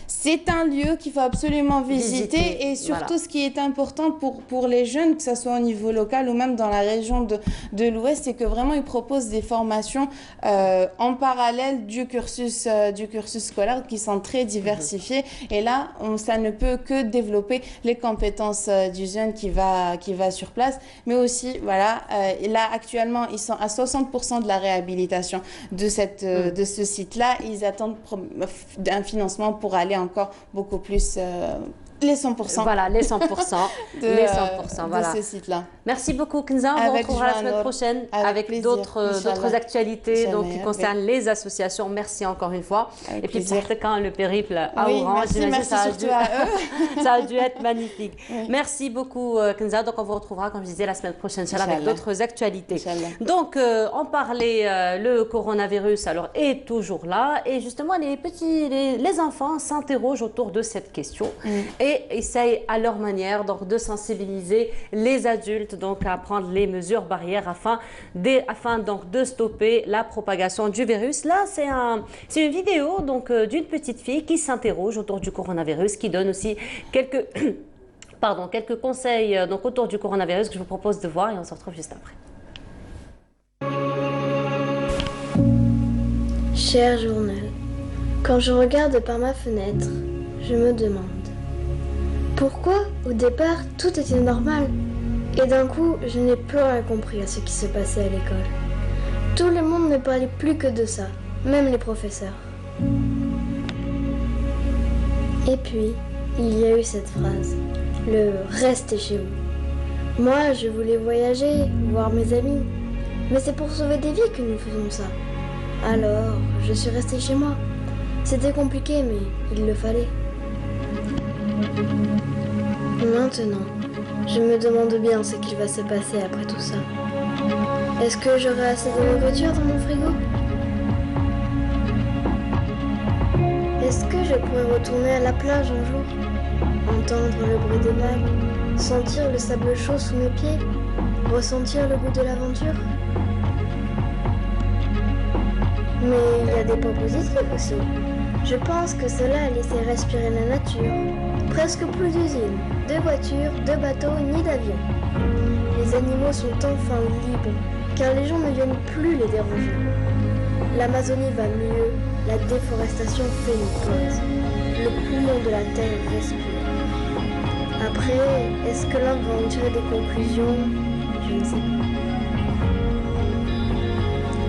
c'est un lieu qu'il faut absolument visiter. Et surtout, ce qui est important pour les jeunes, que ce soit au niveau local ou même dans la région de l'Ouest, c'est que vraiment ils proposent des formations en parallèle du cursus scolaire, qui sont très diversifiées. Et là, ça ne peut que développer les compétences du jeune qui va sur place. Mais aussi, là actuellement, ils sont à 60% de la réhabilitation de ce site-là. Ils attendent un financement pour aller encore beaucoup plus... les 100%. Voilà, les 100%. Les 100%, voilà. De ce site-là. Merci beaucoup, Kenza. On vous retrouvera la semaine prochaine avec d'autres actualités qui concernent les associations. Merci encore une fois. Avec et puis, plaisir. quand le périple à Oran, merci surtout à eux. Ça a dû être magnifique. Oui. Merci beaucoup, Kenza. Donc, on vous retrouvera, comme je disais, la semaine prochaine, avec d'autres actualités. Donc, on parlait, le coronavirus est toujours là. Et justement, les enfants s'interrogent autour de cette question. Et essayent à leur manière de sensibiliser les adultes à prendre les mesures barrières afin de stopper la propagation du virus. Là, c'est une vidéo d'une petite fille qui s'interroge autour du coronavirus, qui donne aussi quelques conseils autour du coronavirus que je vous propose de voir, et on se retrouve juste après. Cher journal, quand je regarde par ma fenêtre, je me demande pourquoi, au départ, tout était normal. Et d'un coup, je n'ai plus rien compris à ce qui se passait à l'école. Tout le monde ne parlait plus que de ça, même les professeurs. Et puis, il y a eu cette phrase, le « restez chez vous ». Moi, je voulais voyager, voir mes amis. Mais c'est pour sauver des vies que nous faisons ça. Alors, je suis restée chez moi. C'était compliqué, mais il le fallait. Maintenant, je me demande bien ce qu'il va se passer après tout ça. Est-ce que j'aurai assez de nourriture dans mon frigo? Est-ce que je pourrai retourner à la plage un jour? Entendre le bruit des vagues, sentir le sable chaud sous mes pieds, ressentir le goût de l'aventure? Mais il y a des points positifs aussi. Je pense que cela a laissé respirer la nature. Presque plus d'usines, de voitures, de bateaux, ni d'avions. Les animaux sont enfin libres, car les gens ne viennent plus les déranger. L'Amazonie va mieux, la déforestation fait une pause. Le poumon de la terre respire. Après, est-ce que l'homme va en tirer des conclusions? Je ne sais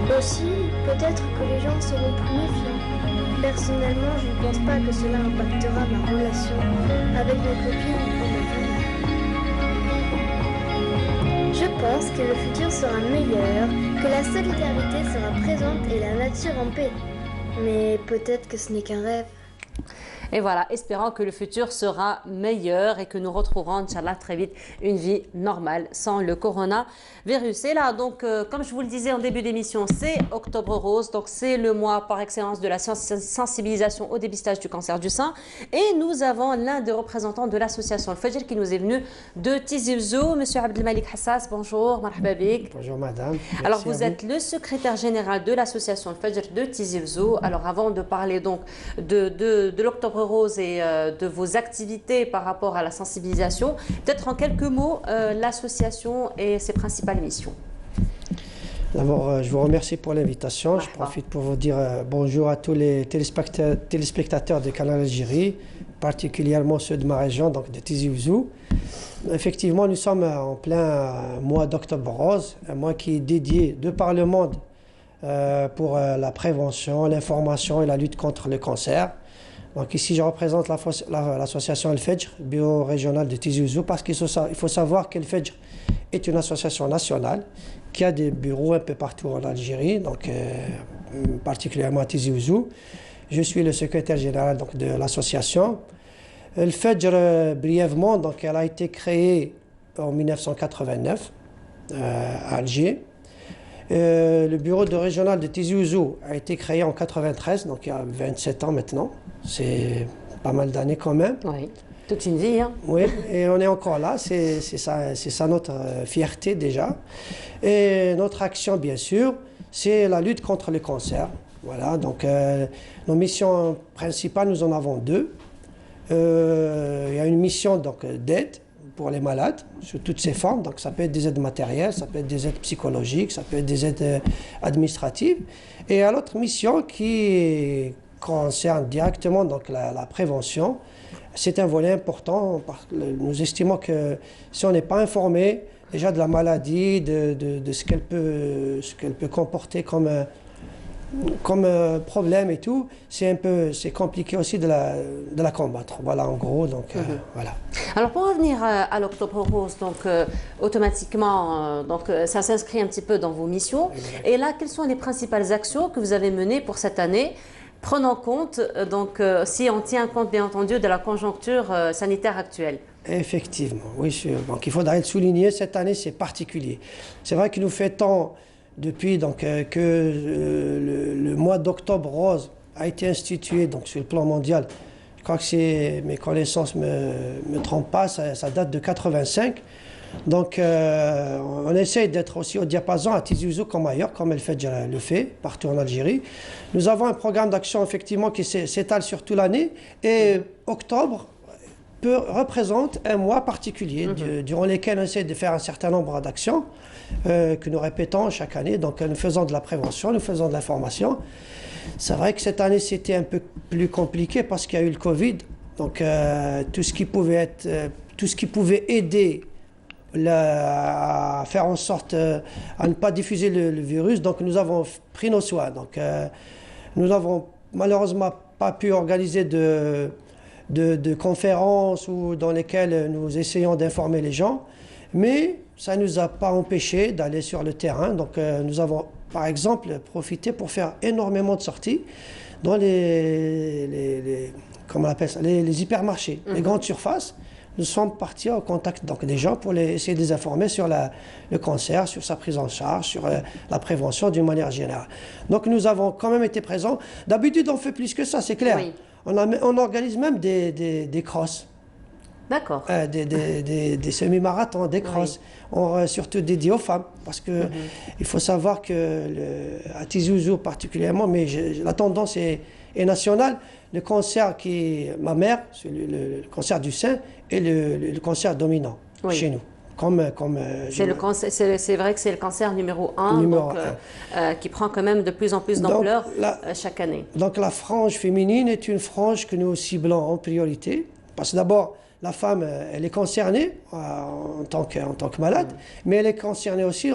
pas. Aussi, peut-être que les gens seront plus méfiants. Personnellement, je ne pense pas que cela impactera ma relation avec mes copines ou ma famille. Je pense que le futur sera meilleur, que la solidarité sera présente et la nature en paix. Mais peut-être que ce n'est qu'un rêve. Et voilà, espérant que le futur sera meilleur et que nous retrouverons, Inch'Allah, très vite une vie normale sans le coronavirus. Et là, donc, comme je vous le disais en début d'émission, c'est Octobre Rose. Donc, c'est le mois par excellence de la sensibilisation au dépistage du cancer du sein. Et nous avons l'un des représentants de l'association Al-Fajr qui nous est venu de Tizi Ouzou, M. Abdelmalik Hassas. Bonjour, marhaba bik. Bonjour, madame. Merci. Alors, vous êtes le secrétaire général de l'association Al-Fajr de Tizi Ouzou. Alors, avant de parler donc de l'Octobre Rose et de vos activités par rapport à la sensibilisation, peut-être en quelques mots l'association et ses principales missions. D'abord, je vous remercie pour l'invitation. Je profite pour vous dire bonjour à tous les téléspectateurs de Canal Algérie, particulièrement ceux de ma région, donc de Tizi Ouzou. Effectivement, nous sommes en plein mois d'Octobre Rose, un mois qui est dédié de par le monde pour la prévention, l'information et la lutte contre le cancer. Donc ici, je représente l'association Al-Fajr, bureau régional de Tizi Ouzou, parce qu'il faut savoir qu'Al-Fajr est une association nationale qui a des bureaux un peu partout en Algérie, donc particulièrement à Tizi Ouzou. Je suis le secrétaire général donc, de l'association. Al-Fajr, brièvement, donc, elle a été créée en 1989 à Alger. Le bureau régional de Tizi Ouzou a été créé en 1993, donc il y a 27 ans maintenant. C'est pas mal d'années quand même. Oui, toute une vie. Hein. Oui, et on est encore là, c'est ça notre fierté déjà. Et notre action, bien sûr, c'est la lutte contre le cancer. Voilà, donc nos missions principales, nous en avons deux. Il y a une mission d'aide pour les malades, sous toutes ces formes. Donc ça peut être des aides matérielles, ça peut être des aides psychologiques, ça peut être des aides administratives. Et il y a l'autre mission qui concerne directement donc, la prévention. C'est un volet important. Nous estimons que si on n'est pas informé déjà de la maladie, de ce qu'elle peut comporter comme problème et tout, c'est compliqué aussi de la combattre. Voilà, en gros, donc voilà. Alors pour revenir à l'Octobre Rose, donc automatiquement, ça s'inscrit un petit peu dans vos missions. Exact. Et là, quelles sont les principales actions que vous avez menées pour cette année, prenant compte, si on tient compte bien entendu de la conjoncture sanitaire actuelle? Effectivement, oui. Donc il faudrait le souligner, cette année c'est particulier. C'est vrai que nous fêtons depuis que le mois d'Octobre Rose a été institué donc, sur le plan mondial. Je crois que mes connaissances ne me trompent pas, ça date de 1985. Donc on essaie d'être aussi au diapason à Tizi Ouzou comme ailleurs, comme Al-Fajr le fait, partout en Algérie. Nous avons un programme d'action effectivement qui s'étale sur toute l'année et octobre représente un mois particulier durant lequel on essaie de faire un certain nombre d'actions que nous répétons chaque année. Donc nous faisons de la prévention, nous faisons de l'information. C'est vrai que cette année c'était un peu plus compliqué parce qu'il y a eu le Covid. Donc tout ce qui pouvait aider à faire en sorte à ne pas diffuser le virus. Donc nous avons pris nos soins. Donc nous n'avons malheureusement pas pu organiser de conférences ou dans lesquelles nous essayons d'informer les gens, mais ça ne nous a pas empêché d'aller sur le terrain. Donc nous avons par exemple profité pour faire énormément de sorties dans comment on appelle ça, les hypermarchés, les grandes surfaces. nous sommes partis au contact donc, des gens pour essayer de les informer sur le cancer, sur sa prise en charge, sur la prévention d'une manière générale. Donc nous avons quand même été présents. D'habitude, on fait plus que ça, c'est clair. Oui. On organise même des crosses. D'accord. Des semi-marathons, des crosses, surtout dédiés aux femmes. Parce que il faut savoir que à Tizi Ouzou particulièrement, mais la tendance est nationale, le cancer qui est mammaire, le cancer du sein, est le cancer dominant chez nous. C'est vrai que c'est le cancer numéro 1, qui prend quand même de plus en plus d'ampleur chaque année. Donc la frange féminine est une frange que nous ciblons en priorité. Parce que d'abord, la femme, elle est concernée en tant que malade, mais elle est concernée aussi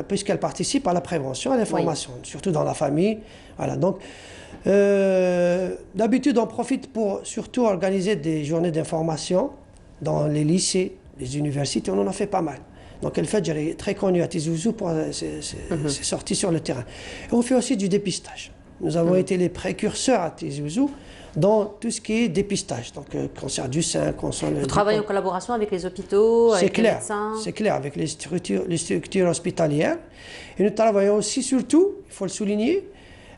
puisqu'elle participe à la prévention, à l'information, surtout dans la famille. Voilà, donc, d'habitude, on profite pour surtout organiser des journées d'information dans les lycées, les universités, on en a fait pas mal. Donc, El-Fadj est très connu à Tizi Ouzou pour ses sorties sur le terrain. Et on fait aussi du dépistage. Nous avons été les précurseurs à Tizi Ouzou dans tout ce qui est dépistage, donc cancer du sein, cancer... Vous travaillez en collaboration avec les hôpitaux, avec les médecins? C'est clair, avec les structures hospitalières. Et nous travaillons aussi, surtout, il faut le souligner,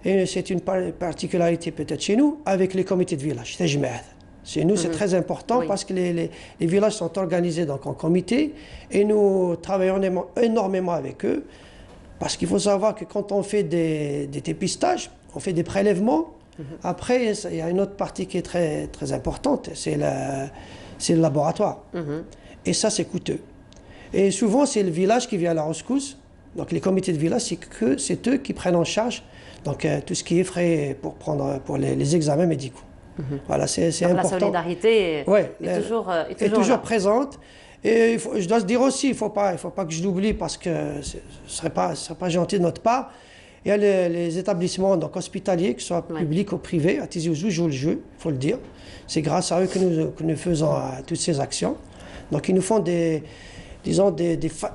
et c'est une particularité peut-être chez nous, avec les comités de village. Chez nous, c'est très important parce que les villages sont organisés donc, en comité et nous travaillons énormément avec eux. Parce qu'il faut savoir que quand on fait des dépistages, on fait des prélèvements. Après, il y a une autre partie qui est très, très importante, c'est le laboratoire. Et ça, c'est coûteux. Et souvent, c'est le village qui vient à la rescousse. Donc, les comités de village, c'est eux qui prennent en charge donc, tout ce qui est frais pour les examens médicaux. Voilà, c'est important. La solidarité est toujours présente. Et je dois se dire aussi, il ne faut pas que je l'oublie parce que ce ne serait pas gentil de notre part. Il y a les établissements donc, hospitaliers, que ce soit publics ou privés, à Tizi Ouzou jouent le jeu, il faut le dire. C'est grâce à eux que nous faisons toutes ces actions. Donc ils nous font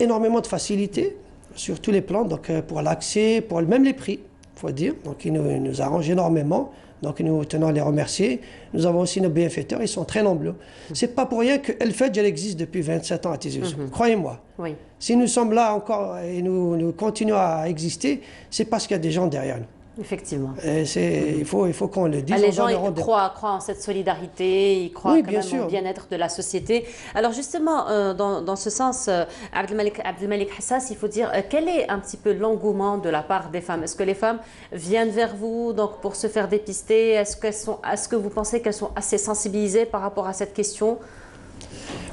énormément de facilités sur tous les plans, donc, pour l'accès, pour même les prix, il faut le dire. Donc ils nous arrangent énormément. Donc nous tenons à les remercier. Nous avons aussi nos bienfaiteurs, ils sont très nombreux. Ce n'est pas pour rien que El-Fadj existe depuis 27 ans à Tizi Ouzou. Croyez-moi. Oui. Si nous sommes là encore et nous continuons à exister, c'est parce qu'il y a des gens derrière nous. Effectivement. Il faut qu'on le dise. Les gens croient en cette solidarité, ils croient quand même au bien-être de la société. Alors justement, dans ce sens, Abdelmalik Hassas, il faut dire, quel est un petit peu l'engouement de la part des femmes? Est-ce que les femmes viennent vers vous donc, pour se faire dépister? Est-ce que vous pensez qu'elles sont assez sensibilisées par rapport à cette question?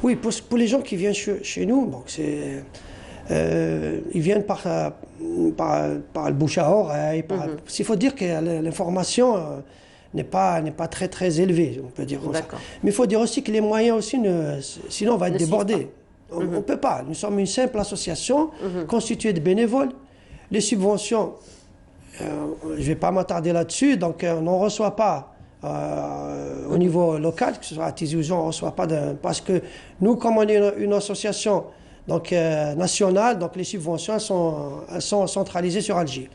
Oui, pour les gens qui viennent chez nous, donc c'est... ils viennent par le bouche à oreille. Il faut dire que l'information n'est pas très très élevée, on peut dire comme ça. Mais il faut dire aussi que les moyens aussi, sinon on va être débordé. On ne peut pas. Nous sommes une simple association constituée de bénévoles. Les subventions, je ne vais pas m'attarder là-dessus, donc on n'en reçoit pas au niveau local, que ce soit à Tizi Ouzou, on ne reçoit pas parce que nous, comme on est une association donc, nationale, donc les subventions elles sont centralisées sur Alger.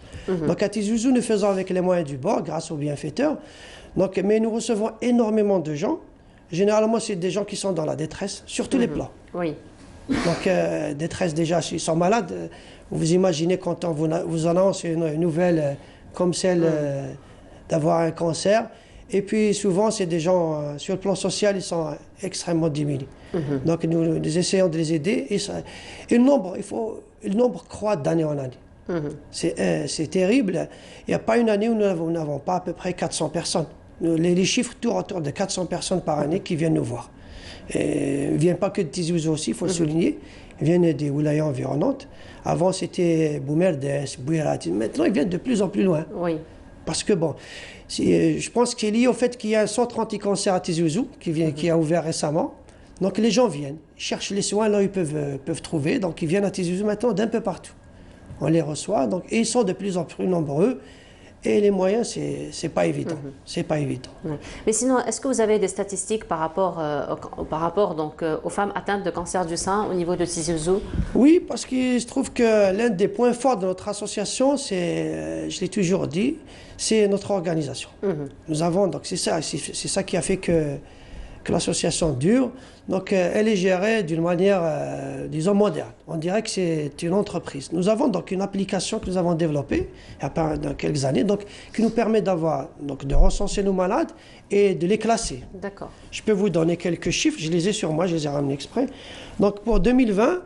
Donc à Tizi Ouzou, nous faisons avec les moyens du bord, grâce aux bienfaiteurs. Donc, mais nous recevons énormément de gens. Généralement, c'est des gens qui sont dans la détresse, sur tous les plans. Oui. Donc, détresse déjà, ils sont malades. Vous imaginez quand on vous annonce une nouvelle comme celle d'avoir un cancer. Et puis souvent, c'est des gens, sur le plan social, ils sont extrêmement diminués. Donc nous essayons de les aider. Et le nombre croît d'année en année. C'est terrible. Il n'y a pas une année où nous n'avons pas à peu près 400 personnes. Les chiffres tournent autour de 400 personnes par année qui viennent nous voir. Et ils ne viennent pas que de Tizi Ouzou aussi, il faut le souligner. Ils viennent des wilayas environnantes. Avant, c'était Boumerdes, Bouirati. Maintenant, ils viennent de plus en plus loin. Oui. Parce que, bon, je pense que c'est lié au fait qu'il y a un centre anti-cancer à Tizi Ouzou qui a ouvert récemment. Donc les gens viennent, ils cherchent les soins là où ils peuvent trouver. Donc ils viennent à Tizi Ouzou maintenant d'un peu partout. On les reçoit, donc, et ils sont de plus en plus nombreux. Et les moyens, c'est pas évident. C'est pas évident. Oui. Mais sinon, est-ce que vous avez des statistiques par rapport donc, aux femmes atteintes de cancer du sein au niveau de Tizi Ouzou? Oui, parce qu'il se trouve que l'un des points forts de notre association, je l'ai toujours dit, c'est notre organisation. Nous avons, donc c'est ça qui a fait que que l'association dure. Donc elle est gérée d'une manière, disons, moderne. On dirait que c'est une entreprise. Nous avons donc une application que nous avons développée il y a quelques années, donc, qui nous permet de recenser nos malades et de les classer. D'accord. Je peux vous donner quelques chiffres, je les ai sur moi, je les ai ramenés exprès. Donc pour 2020,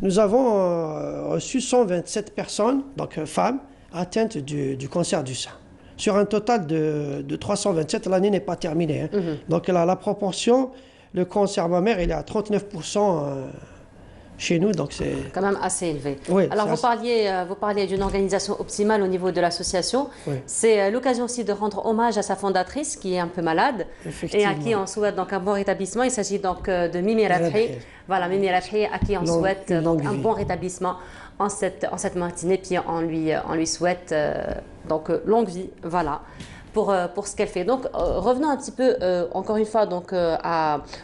nous avons reçu 127 personnes, donc femmes, atteintes du cancer du sein. Sur un total de 327, l'année n'est pas terminée. Hein. Donc la proportion, le cancer mammaire, il est à 39% chez nous, donc c'est quand même assez élevé. Oui, alors vous parliez d'une organisation optimale au niveau de l'association. Oui. C'est l'occasion aussi de rendre hommage à sa fondatrice qui est un peu malade et à qui on souhaite donc un bon rétablissement. Il s'agit donc de Mimi Rabhi. Voilà, Mimi Rabhi, à qui on souhaite donc un bon rétablissement en cette matinée, puis on lui souhaite donc longue vie, voilà, pour ce qu'elle fait. Donc revenons un petit peu encore une fois donc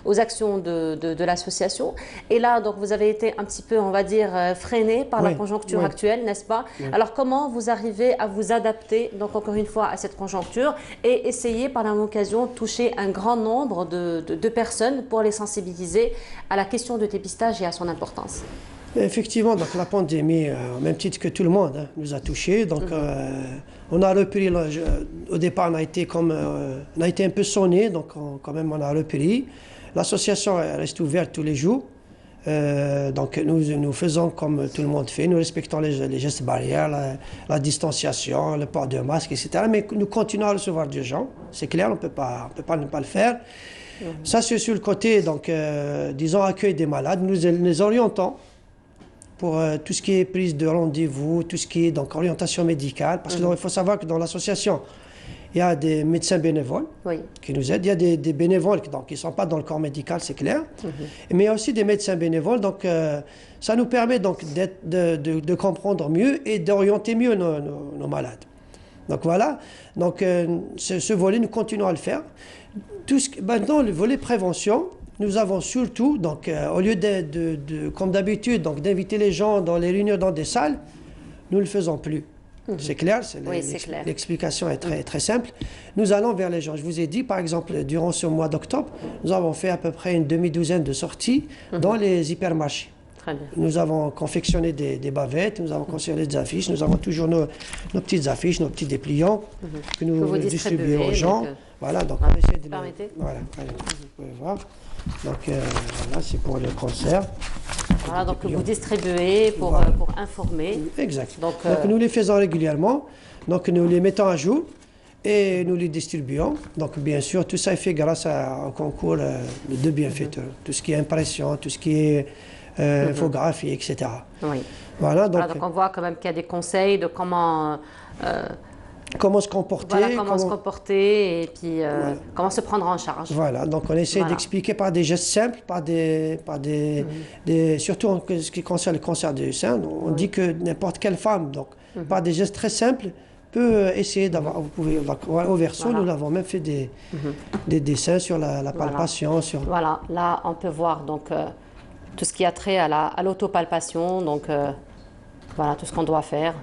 aux actions de l'association. Et là donc vous avez été un petit peu, on va dire, freiné par la conjoncture actuelle, n'est-ce pas? Alors comment vous arrivez à vous adapter donc encore une fois à cette conjoncture et essayer par la même occasion de toucher un grand nombre de personnes pour les sensibiliser à la question de dépistage et à son importance? Effectivement, donc la pandémie, au même titre que tout le monde, hein, nous a touchés. Donc, on a repris. Au départ, on a été un peu sonné, donc quand même, on a repris. L'association reste ouverte tous les jours. Donc, nous faisons comme tout le monde fait. Nous respectons les gestes barrières, la distanciation, le port de masque, etc. Mais nous continuons à recevoir des gens. C'est clair, on ne peut pas ne pas le faire. Ça, c'est sur le côté, donc, disons, accueil des malades. Nous les orientons pour tout ce qui est prise de rendez-vous, tout ce qui est donc orientation médicale. Parce qu'il faut savoir que dans l'association, il y a des médecins bénévoles qui nous aident. Il y a des bénévoles qui ne sont pas dans le corps médical, c'est clair. Mais il y a aussi des médecins bénévoles. Donc, ça nous permet donc de comprendre mieux et d'orienter mieux nos malades. Donc, voilà. Donc, ce volet, nous continuons à le faire. Maintenant, le volet prévention, nous avons surtout, donc, au lieu comme d'habitude, d'inviter les gens dans les réunions dans des salles, nous ne le faisons plus. C'est clair, l'explication est très, très simple. Nous allons vers les gens. Je vous ai dit, par exemple, durant ce mois d'octobre, nous avons fait à peu près une demi-douzaine de sorties dans les hypermarchés. Très bien. Nous avons confectionné des bavettes, nous avons confectionné des affiches, nous avons toujours nos petites affiches, nos petits dépliants que nous distribuons aux gens. Voilà, donc on essaie de voilà, allez, vous pouvez voir. Donc voilà, c'est pour le concert. Voilà, donc vous distribuez pour informer. Exact. Donc nous les faisons régulièrement, donc nous les mettons à jour et nous les distribuons. Donc bien sûr, tout ça est fait grâce au concours de bienfaiteurs. Tout ce qui est impression, tout ce qui est infographie, etc. Oui. Voilà, donc on voit quand même qu'il y a des conseils de comment se comporter. Voilà, comment se comporter et puis comment se prendre en charge. Voilà, donc on essaie d'expliquer par des gestes simples, surtout en ce qui concerne le cancer du sein. On dit que n'importe quelle femme, donc par des gestes très simples, peut essayer d'avoir. Vous pouvez au verso, nous avons même fait des dessins sur la palpation. Voilà, là on peut voir donc tout ce qui a trait à l'autopalpation, donc voilà tout ce qu'on doit faire.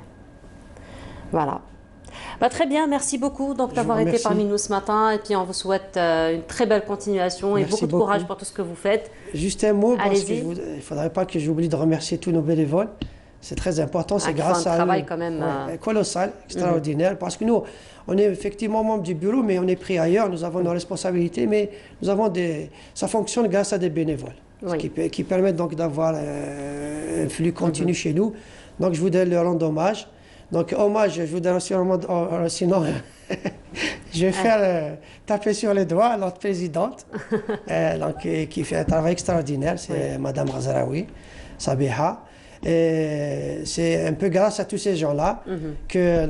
Voilà. Très bien, merci beaucoup d'avoir été parmi nous ce matin et puis on vous souhaite une très belle continuation et beaucoup de courage pour tout ce que vous faites. Juste un mot, parce qu'il ne faudrait pas que j'oublie de remercier tous nos bénévoles. C'est très important, c'est grâce à eux. Un travail quand même colossal, extraordinaire, parce que nous, on est effectivement membre du bureau, mais on est pris ailleurs, nous avons nos responsabilités, mais nous avons ça fonctionne grâce à des bénévoles, qui permettent donc d'avoir un flux continu chez nous. Donc je voudrais leur rendre hommage. Donc, hommage, je voudrais sinon, je vais faire taper sur les doigts à notre présidente, qui fait un travail extraordinaire, c'est Madame Razaraoui, Sabiha. Et c'est un peu grâce à tous ces gens-là que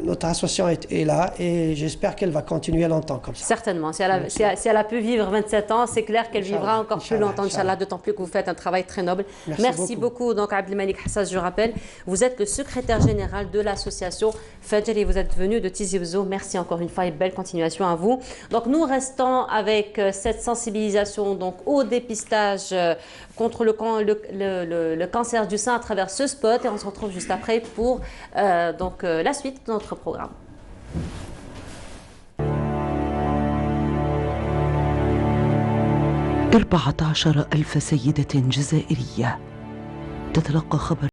notre association est là et j'espère qu'elle va continuer longtemps comme ça. Certainement. Si elle a pu vivre 27 ans, c'est clair qu'elle vivra encore plus longtemps, Inch'Allah, d'autant plus que vous faites un travail très noble. Merci beaucoup. Donc, Abdelmalik Hassas, je rappelle, vous êtes le secrétaire général de l'association Fajr et vous êtes venu de Tizi Ouzou. Merci encore une fois et belle continuation à vous. Donc, nous restons avec cette sensibilisation donc, au dépistage contre le cancer du sein à travers ce spot et on se retrouve juste après pour la suite de notre programme. 14,000 سيدة جزائرية تتلقى خبر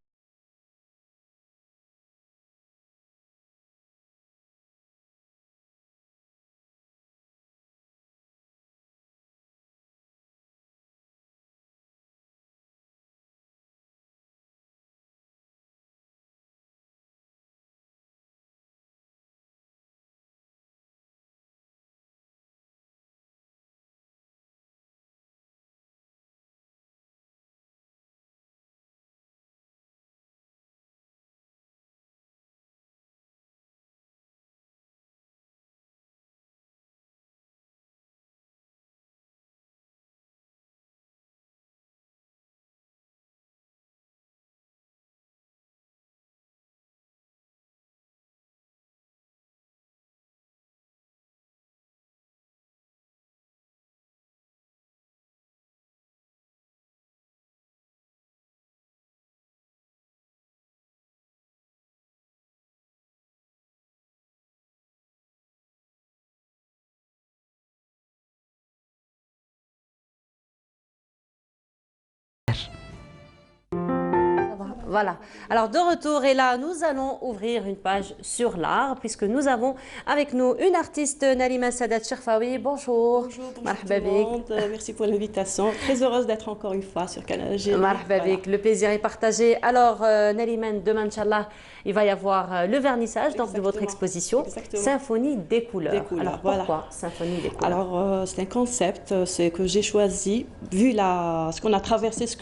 Voilà. Alors de retour, et là nous allons ouvrir une page sur l'art puisque nous avons avec nous une artiste, Nalima Sadat Cherfaoui. Bonjour. Bonjour tout le monde. Merci pour l'invitation. Très heureuse d'être encore une fois sur Canal Algérie. Marhaba bik, le plaisir est partagé. Alors Nalima, demain Inch'Allah, il va y avoir le vernissage donc, de votre exposition Symphonie des couleurs. Alors pourquoi Symphonie des couleurs? Alors c'est un concept que j'ai choisi vu ce qu'on a traversé, ce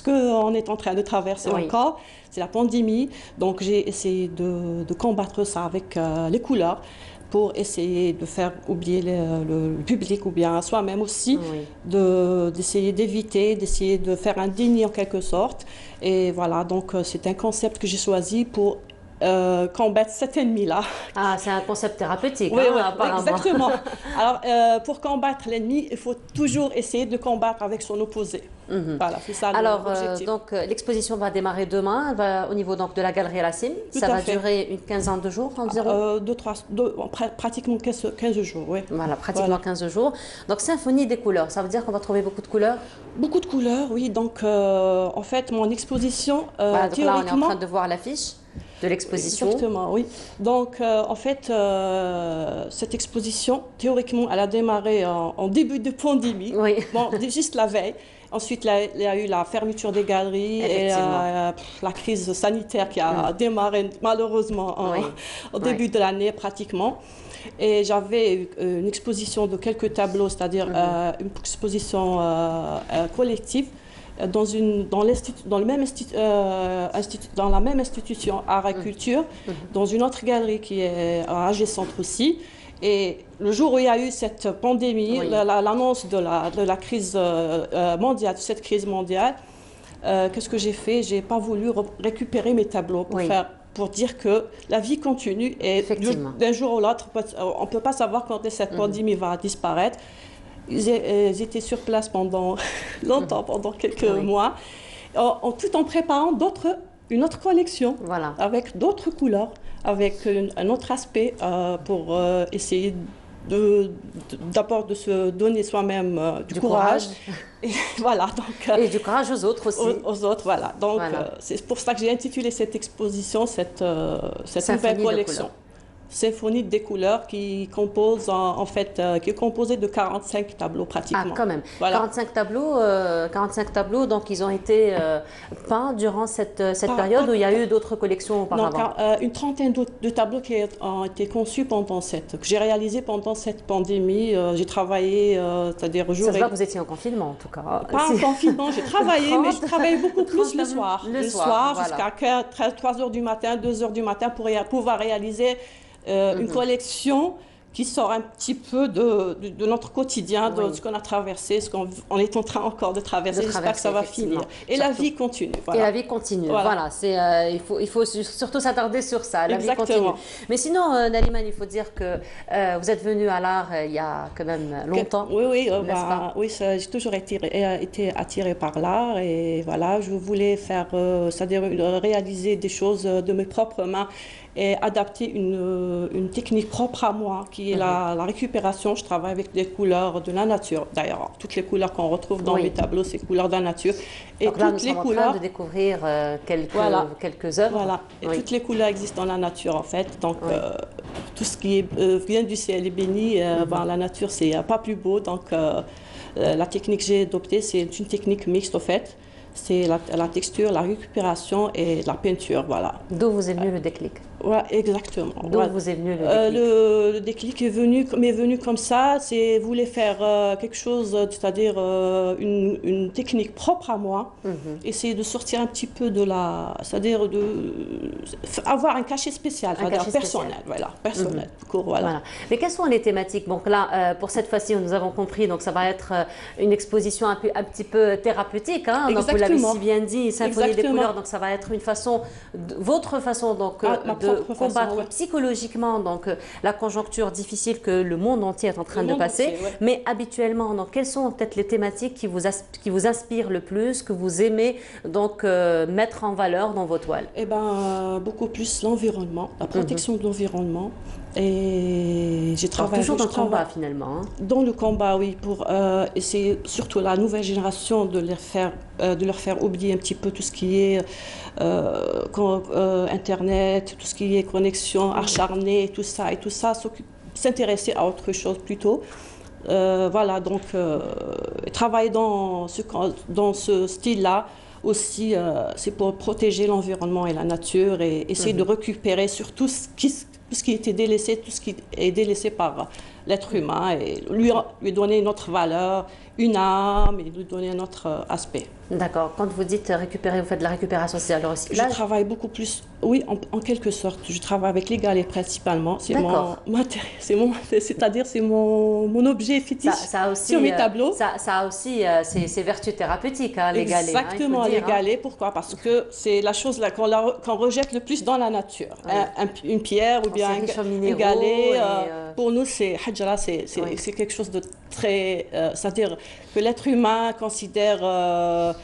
qu'on est en train de traverser encore. C'est la pandémie, donc j'ai essayé de combattre ça avec les couleurs pour essayer de faire oublier le public ou bien soi-même aussi, d'essayer d'éviter, d'essayer de faire un déni en quelque sorte. Et voilà, donc c'est un concept que j'ai choisi pour combattre cet ennemi-là. Ah, c'est un concept thérapeutique, oui, apparemment. Exactement. Alors, pour combattre l'ennemi, il faut toujours essayer de combattre avec son opposé. Voilà, c'est ça l'objectif. Donc, l'exposition va démarrer demain au niveau donc, de la galerie Racine. Ça va durer une quinzaine de jours environ pratiquement 15 jours, oui. Voilà, pratiquement 15 jours. Donc, Symphonie des couleurs, ça veut dire qu'on va trouver beaucoup de couleurs? Beaucoup de couleurs, oui. Donc, en fait, mon exposition, donc là, on est en train de voir l'affiche de l'exposition. Exactement, oui. Donc, en fait, cette exposition, théoriquement, elle a démarré en début de pandémie, bon, juste la veille. Ensuite, il y a eu la fermeture des galeries et la crise sanitaire qui a démarré malheureusement au début de l'année pratiquement. Et j'avais une exposition de quelques tableaux, c'est-à-dire une exposition collective dans la même institution Art et Culture, dans une autre galerie qui est à AG Centre aussi. Et le jour où il y a eu cette pandémie, l'annonce de la crise mondiale, de cette crise mondiale, qu'est-ce que j'ai fait? J'ai pas voulu récupérer mes tableaux pour dire que la vie continue et d'un jour à l'autre, on ne peut pas savoir quand cette pandémie va disparaître. Ils étaient sur place pendant longtemps, pendant quelques mois, tout en préparant une autre collection avec d'autres couleurs, avec un autre aspect pour essayer d'abord de se donner soi-même du courage. Et, voilà, donc, et du courage aux autres aussi. Aux autres, voilà. Donc c'est pour ça que j'ai intitulé cette exposition, cette nouvelle collection. Symphonie des couleurs qui compose qui est composée de 45 tableaux pratiquement. Ah, quand même. Voilà. 45 tableaux, donc ils ont été peints durant cette période où il y a eu d'autres collections auparavant. Non, une trentaine de tableaux qui ont été conçus que j'ai réalisés pendant cette pandémie. J'ai travaillé, c'est-à-dire jour. Ça se voit que vous étiez en confinement en tout cas. Pas en confinement, j'ai travaillé, mais je travaillais beaucoup plus le soir. Le soir jusqu'à 3 h du matin, 2 h du matin pour pouvoir réaliser une collection qui sort un petit peu de notre quotidien, de ce qu'on a traversé, ce qu'on est en train encore de traverser. J'espère que ça va finir. Et la vie continue. Voilà. Et la vie continue. Voilà. Il faut surtout s'attarder sur ça. La vie continue. Mais sinon, Naliman, il faut dire que vous êtes venu à l'art il y a quand même longtemps. Oui, j'ai toujours été attirée par l'art et voilà, je voulais faire, c'est-à-dire réaliser des choses de mes propres mains et adapter une technique propre à moi, qui est la récupération. Je travaille avec des couleurs de la nature. D'ailleurs, toutes les couleurs qu'on retrouve dans mes tableaux, c'est couleurs de la nature. Et donc là, nous sommes en train de découvrir quelques œuvres. Voilà, et toutes les couleurs existent dans la nature, en fait. Donc, tout ce qui vient du ciel est béni. La nature, c'est pas plus beau. Donc, la technique que j'ai adoptée, c'est une technique mixte, en fait. C'est la texture, la récupération et la peinture, voilà. D'où vous est venu le déclic? Oui, exactement. D'où vous est venu le déclic? Le déclic m'est venu comme ça. C'est voulais faire quelque chose, c'est-à-dire une technique propre à moi. Essayer de sortir un petit peu de c'est-à-dire avoir un cachet spécial, personnel, personnel. Voilà. Mais quelles sont les thématiques? Donc là, pour cette fois-ci, nous avons compris, donc ça va être une exposition un petit peu thérapeutique, hein. Donc vous l'avez si bien dit, symphonie des couleurs. Donc ça va être une façon, votre façon donc de combattre psychologiquement donc la conjoncture difficile que le monde entier est en train de passer. Mais habituellement, donc quelles sont peut-être les thématiques qui vous inspirent le plus, que vous aimez donc mettre en valeur dans vos toiles? Eh ben, beaucoup plus l'environnement, la protection de l'environnement. Et j'ai travaillé toujours dans le combat finalement. Dans le combat, oui, pour essayer surtout la nouvelle génération de leur faire oublier un petit peu tout ce qui est Internet, tout ce qui est connexion acharnée, tout ça, s'intéresser à autre chose plutôt. Voilà, donc travailler dans ce style-là aussi, c'est pour protéger l'environnement et la nature et essayer de récupérer sur tout ce qui était délaissé, tout ce qui est délaissé par l'être humain et lui donner une autre valeur, une âme et lui donner un autre aspect. D'accord. Quand vous dites récupérer, vous faites de la récupération, c'est le recyclage? Je travaille beaucoup plus, oui, en quelque sorte. Je travaille avec les galets principalement. C'est mon objet fétiche sur mes tableaux. Ça a aussi ses vertus thérapeutiques, hein, les galets. Exactement, les galets. Pourquoi? Parce que c'est la chose qu'on rejette le plus dans la nature. Une pierre ou bien un galet. Pour nous, c'est quelque chose de très... c'est-à-dire que l'être humain considère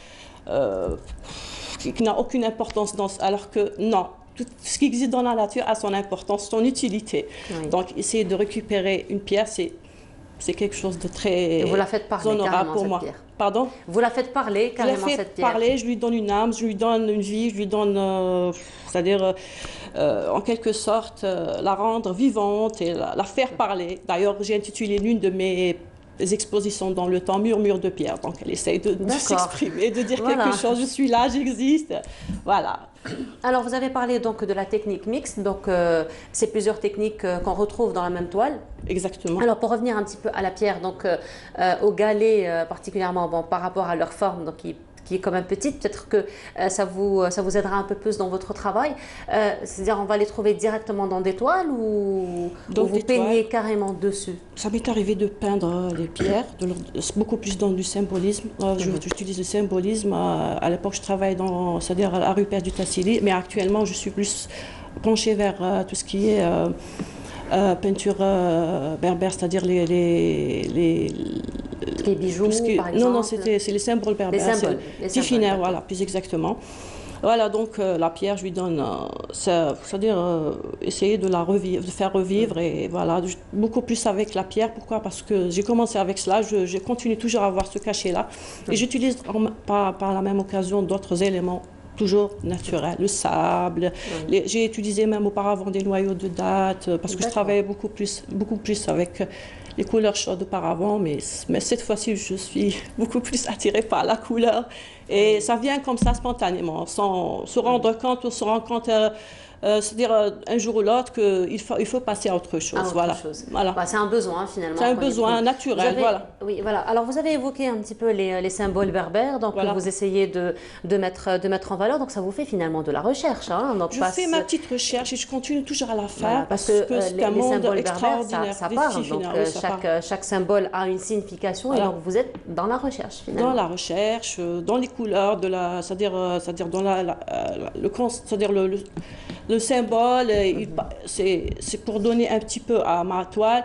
qui n'a aucune importance alors que non, tout ce qui existe dans la nature a son importance, son utilité. Donc essayer de récupérer une pierre, c'est quelque chose de très honorable pour moi. Pardon? Vous la faites parler carrément, cette pierre? Parler, je lui donne une âme, je lui donne une vie, je lui donne, c'est-à-dire en quelque sorte la rendre vivante et la faire parler. D'ailleurs, j'ai intitulé l'une de mes expositions dans le temps Murmure de pierre. Donc elle essaye de s'exprimer, de dire quelque chose. Je suis là, j'existe. Voilà. Alors vous avez parlé donc de la technique mixte. Donc c'est plusieurs techniques qu'on retrouve dans la même toile. Exactement. Alors pour revenir un petit peu à la pierre, donc aux galets particulièrement, par rapport à leur forme, donc qui est quand même petite, peut-être que ça vous aidera un peu plus dans votre travail. C'est-à-dire, on va les trouver directement dans des toiles ou vous peignez carrément dessus? Ça m'est arrivé de peindre les pierres, beaucoup plus dans du symbolisme. J'utilise le symbolisme. À l'époque, je travaillais c'est-à-dire à la rue Père du Tassili, mais actuellement, je suis plus penchée vers tout ce qui est peinture berbère, c'est-à-dire les bijoux, par exemple? Non, c'est les symboles berbères. Les Tifinagh, voilà, plus exactement. Voilà, donc la pierre, je lui donne, c'est-à-dire essayer de la revivre, de faire revivre, et voilà, beaucoup plus avec la pierre. Pourquoi? Parce que j'ai commencé avec cela, je continue toujours à avoir ce cachet-là, et j'utilise par la même occasion d'autres éléments toujours naturels, le sable. J'ai utilisé même auparavant des noyaux de dattes, parce que je travaillais beaucoup plus avec les couleurs chaudes auparavant, mais cette fois-ci, je suis beaucoup plus attirée par la couleur. Et ça vient comme ça spontanément, sans se rendre compte ou se rendre compte, c'est-à-dire un jour ou l'autre qu'il faut passer à autre chose. Voilà. C'est un besoin finalement. C'est un besoin naturel, voilà. Oui, voilà. Alors vous avez évoqué un petit peu les symboles berbères, donc vous essayez de mettre en valeur, donc ça vous fait finalement de la recherche. Hein, je fais ma petite recherche et je continue toujours à la faire, voilà, parce que c'est un monde extraordinaire. Ça parle, donc chaque symbole a une signification, et donc vous êtes dans la recherche finalement. Dans la recherche, dans les couleurs, c'est-à-dire dans le symbole, c'est pour donner un petit peu à ma toile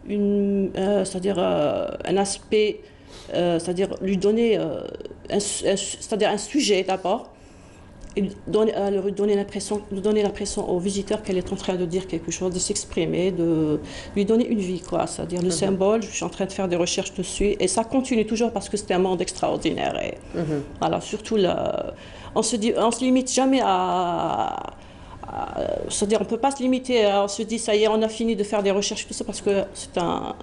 c'est-à-dire un aspect, c'est-à-dire lui donner un sujet d'abord, et lui donner l'impression aux visiteurs qu'elle est en train de dire quelque chose, de s'exprimer, de lui donner une vie, quoi. C'est-à-dire le symbole, je suis en train de faire des recherches dessus, et ça continue toujours parce que c'est un monde extraordinaire. Et, voilà, surtout, on se limite jamais c'est-à-dire, on ne peut pas se limiter, on se dit, ça y est, on a fini de faire des recherches, tout ça, parce que c'est un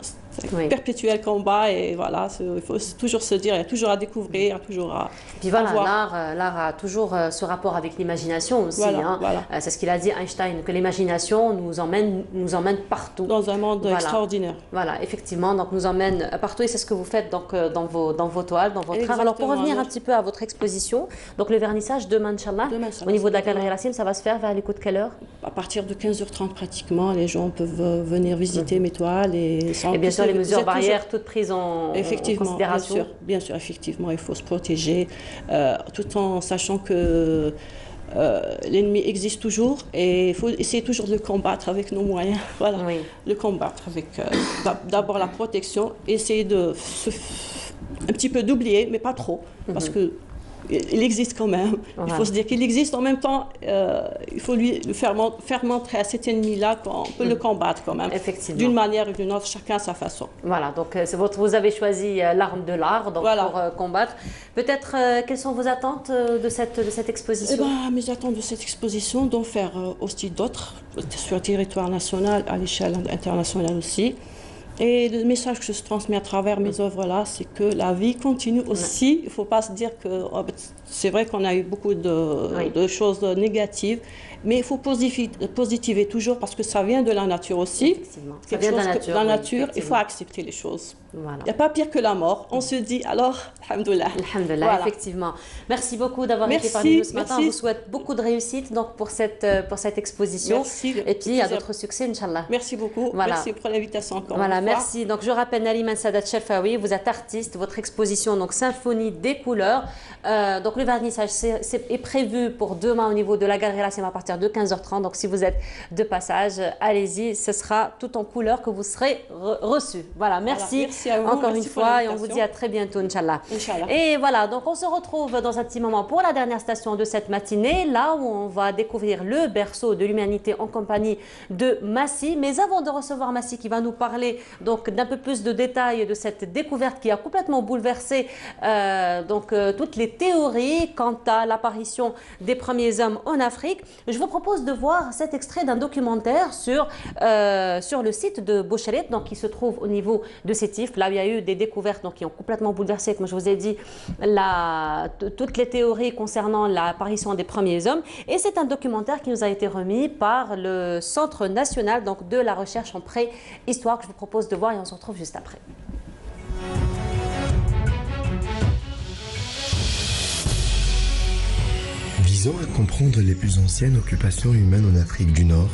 perpétuel combat, et voilà, il faut toujours se dire, il y a toujours à découvrir, toujours à Puis voilà, voir. l'art a toujours ce rapport avec l'imagination aussi. Voilà, voilà. C'est ce qu'il a dit Einstein, que l'imagination nous emmène partout. Dans un monde extraordinaire. Voilà, effectivement, donc nous emmène partout, et c'est ce que vous faites donc, dans vos toiles, dans votre art. Alors pour revenir un petit peu à votre exposition, donc le vernissage demain, Inch'Allah, au niveau de la galerie Racine, ça va se faire vers les coups de quelle heure? À partir de 15h30 pratiquement, les gens peuvent venir visiter mes toiles. Et bien sûr, les mesures barrières, toutes prises en considération. Bien sûr, effectivement, il faut se protéger, tout en sachant que l'ennemi existe toujours, et il faut essayer toujours de le combattre avec nos moyens. Voilà, le combattre avec d'abord la protection, essayer un petit peu d'oublier, mais pas trop, parce que il existe quand même. Il faut se dire qu'il existe. En même temps, il faut lui faire montrer à cet ennemi-là qu'on peut le combattre quand même. Effectivement. D'une manière ou d'une autre, chacun à sa façon. Voilà, donc vous avez choisi l'arme de l'art pour combattre. Peut-être, quelles sont vos attentes de cette exposition? Mes attentes de cette exposition, d'en faire aussi d'autres, sur le territoire national, à l'échelle internationale aussi. Et le message que je transmets à travers mes œuvres-là, c'est que la vie continue aussi. Il ne faut pas se dire que c'est vrai qu'on a eu beaucoup de choses négatives, mais il faut positiver toujours, parce que ça vient de la nature aussi. Ça vient de la nature. Il faut accepter les choses. Voilà. Il n'y a pas pire que la mort. On se dit alors, alhamdoulilah. Alhamdoulilah, voilà. Effectivement. Merci beaucoup d'avoir été parmi nous ce matin. On vous souhaite beaucoup de réussite donc, pour cette exposition. Merci. Et puis à d'autres succès, Inch'Allah. Merci beaucoup. Voilà. Merci pour l'invitation encore. Voilà, merci. Donc je rappelle Nariman Sadat Cherfaoui, vous êtes artiste. Votre exposition, donc Symphonie des couleurs. Donc le vernissage est prévu pour demain au niveau de la galerie Racine à partir de 15h30. Donc si vous êtes de passage, allez-y. Ce sera tout en couleur que vous serez reçu. Voilà, merci. Merci à vous. Encore une fois, et on vous dit à très bientôt, Inch'Allah. Et voilà, donc on se retrouve dans un petit moment pour la dernière station de cette matinée, là où on va découvrir le berceau de l'humanité en compagnie de Massi. Mais avant de recevoir Massi qui va nous parler donc d'un peu plus de détails de cette découverte qui a complètement bouleversé toutes les théories quant à l'apparition des premiers hommes en Afrique, je vous propose de voir cet extrait d'un documentaire sur le site de Boucherit, donc qui se trouve au niveau de Sétif, là où il y a eu des découvertes qui ont complètement bouleversé, comme je vous ai dit, toutes les théories concernant l'apparition des premiers hommes. Et c'est un documentaire qui nous a été remis par le Centre national de la recherche en préhistoire que je vous propose de voir, et on se retrouve juste après. Visant à comprendre les plus anciennes occupations humaines en Afrique du Nord,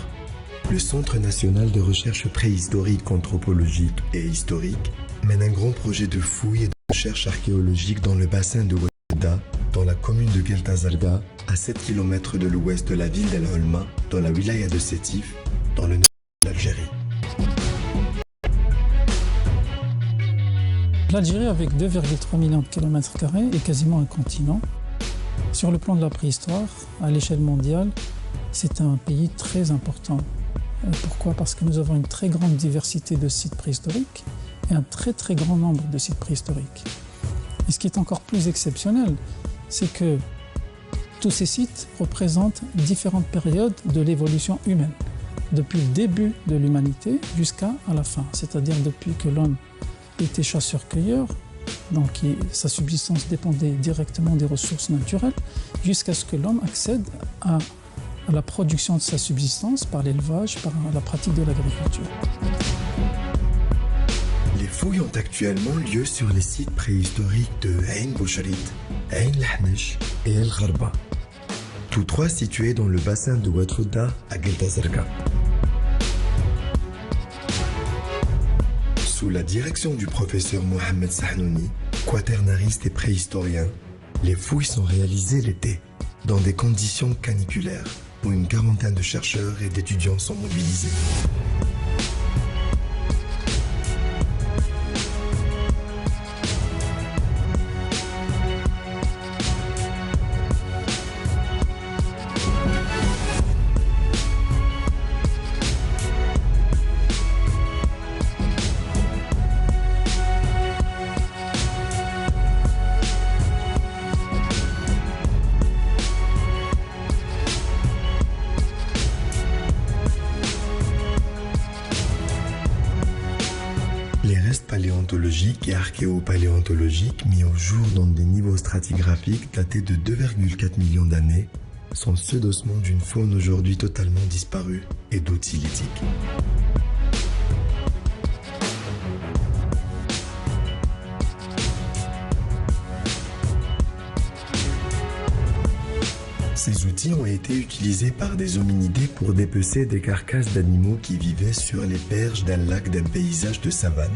le Centre national de recherche préhistorique, anthropologique et historique mène un grand projet de fouilles et de recherche archéologique dans le bassin de Ouattouda, dans la commune de Gueltazarga, à 7 km de l'ouest de la ville d'El Holma, dans la wilaya de Sétif, dans le nord de l'Algérie. L'Algérie, avec 2,3 millions de kilomètres carrés, est quasiment un continent. Sur le plan de la préhistoire, à l'échelle mondiale, c'est un pays très important. Pourquoi? Parce que nous avons une très grande diversité de sites préhistoriques et un très très grand nombre de sites préhistoriques. Et ce qui est encore plus exceptionnel, c'est que tous ces sites représentent différentes périodes de l'évolution humaine, depuis le début de l'humanité jusqu'à la fin, c'est-à-dire depuis que l'homme était chasseur-cueilleur, donc sa subsistance dépendait directement des ressources naturelles, jusqu'à ce que l'homme accède à la production de sa subsistance par l'élevage, par la pratique de l'agriculture. Les fouilles ont actuellement lieu sur les sites préhistoriques de Ain Boucherit, Ain Lahnesh et El Gharba, tous trois situés dans le bassin de Ouattouda à Gueltazarga. Sous la direction du professeur Mohamed Sahnouni, quaternariste et préhistorien, les fouilles sont réalisées l'été, dans des conditions caniculaires, où une quarantaine de chercheurs et d'étudiants sont mobilisés. paléontologiques et archéopaléontologiques mis au jour dans des niveaux stratigraphiques datés de 2,4 millions d'années sont ceux d'ossements d'une faune aujourd'hui totalement disparue et d'outils lithiques. Ces outils ont été utilisés par des hominidés pour dépecer des carcasses d'animaux qui vivaient sur les berges d'un lac d'un paysage de savane.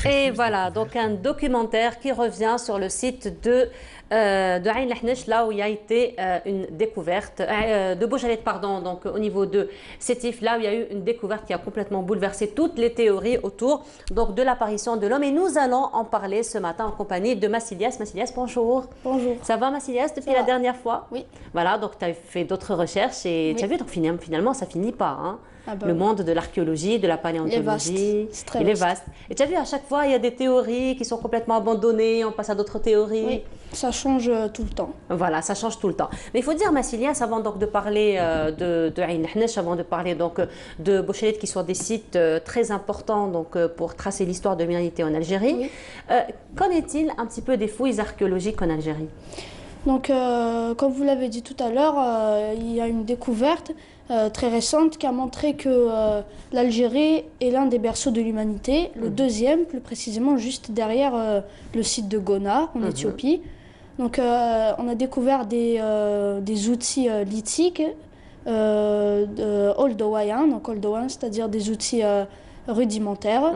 Et voilà, donc un documentaire qui revient sur le site de Ain Lahnesh, là où il y a été une découverte, de Bouchalet, pardon, donc au niveau de Sétif, là où il y a eu une découverte qui a complètement bouleversé toutes les théories autour donc, de l'apparition de l'homme. Et nous allons en parler ce matin en compagnie de Massilias. Massilias, bonjour. Bonjour. Ça va, Massilias, depuis la dernière fois? Oui. Voilà, donc tu as fait d'autres recherches et tu as vu, donc finalement, ça finit pas, hein. Ah bah le oui. monde de l'archéologie, de la paléontologie, il est vaste. Et tu as vu, à chaque fois, il y a des théories qui sont complètement abandonnées, on passe à d'autres théories. Oui, ça change tout le temps. Voilà, ça change tout le temps. Mais il faut dire, Massilias, avant donc de parler de Ain Lahnesh, avant de parler donc de Bouchalet, qui sont des sites très importants donc, pour tracer l'histoire de l'humanité en Algérie, qu'en est-il un petit peu des fouilles archéologiques en Algérie? Donc, comme vous l'avez dit tout à l'heure, il y a une découverte très récente qui a montré que l'Algérie est l'un des berceaux de l'humanité, le deuxième plus précisément juste derrière le site de Gona en Éthiopie. Donc on a découvert des outils lithiques oldowayen, donc oldowayen, c'est-à-dire des outils rudimentaires.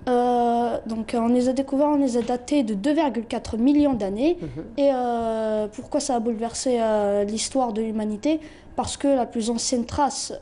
Donc on les a découverts, on les a datés de 2,4 millions d'années. Et pourquoi ça a bouleversé l'histoire de l'humanité? Parce que la plus ancienne trace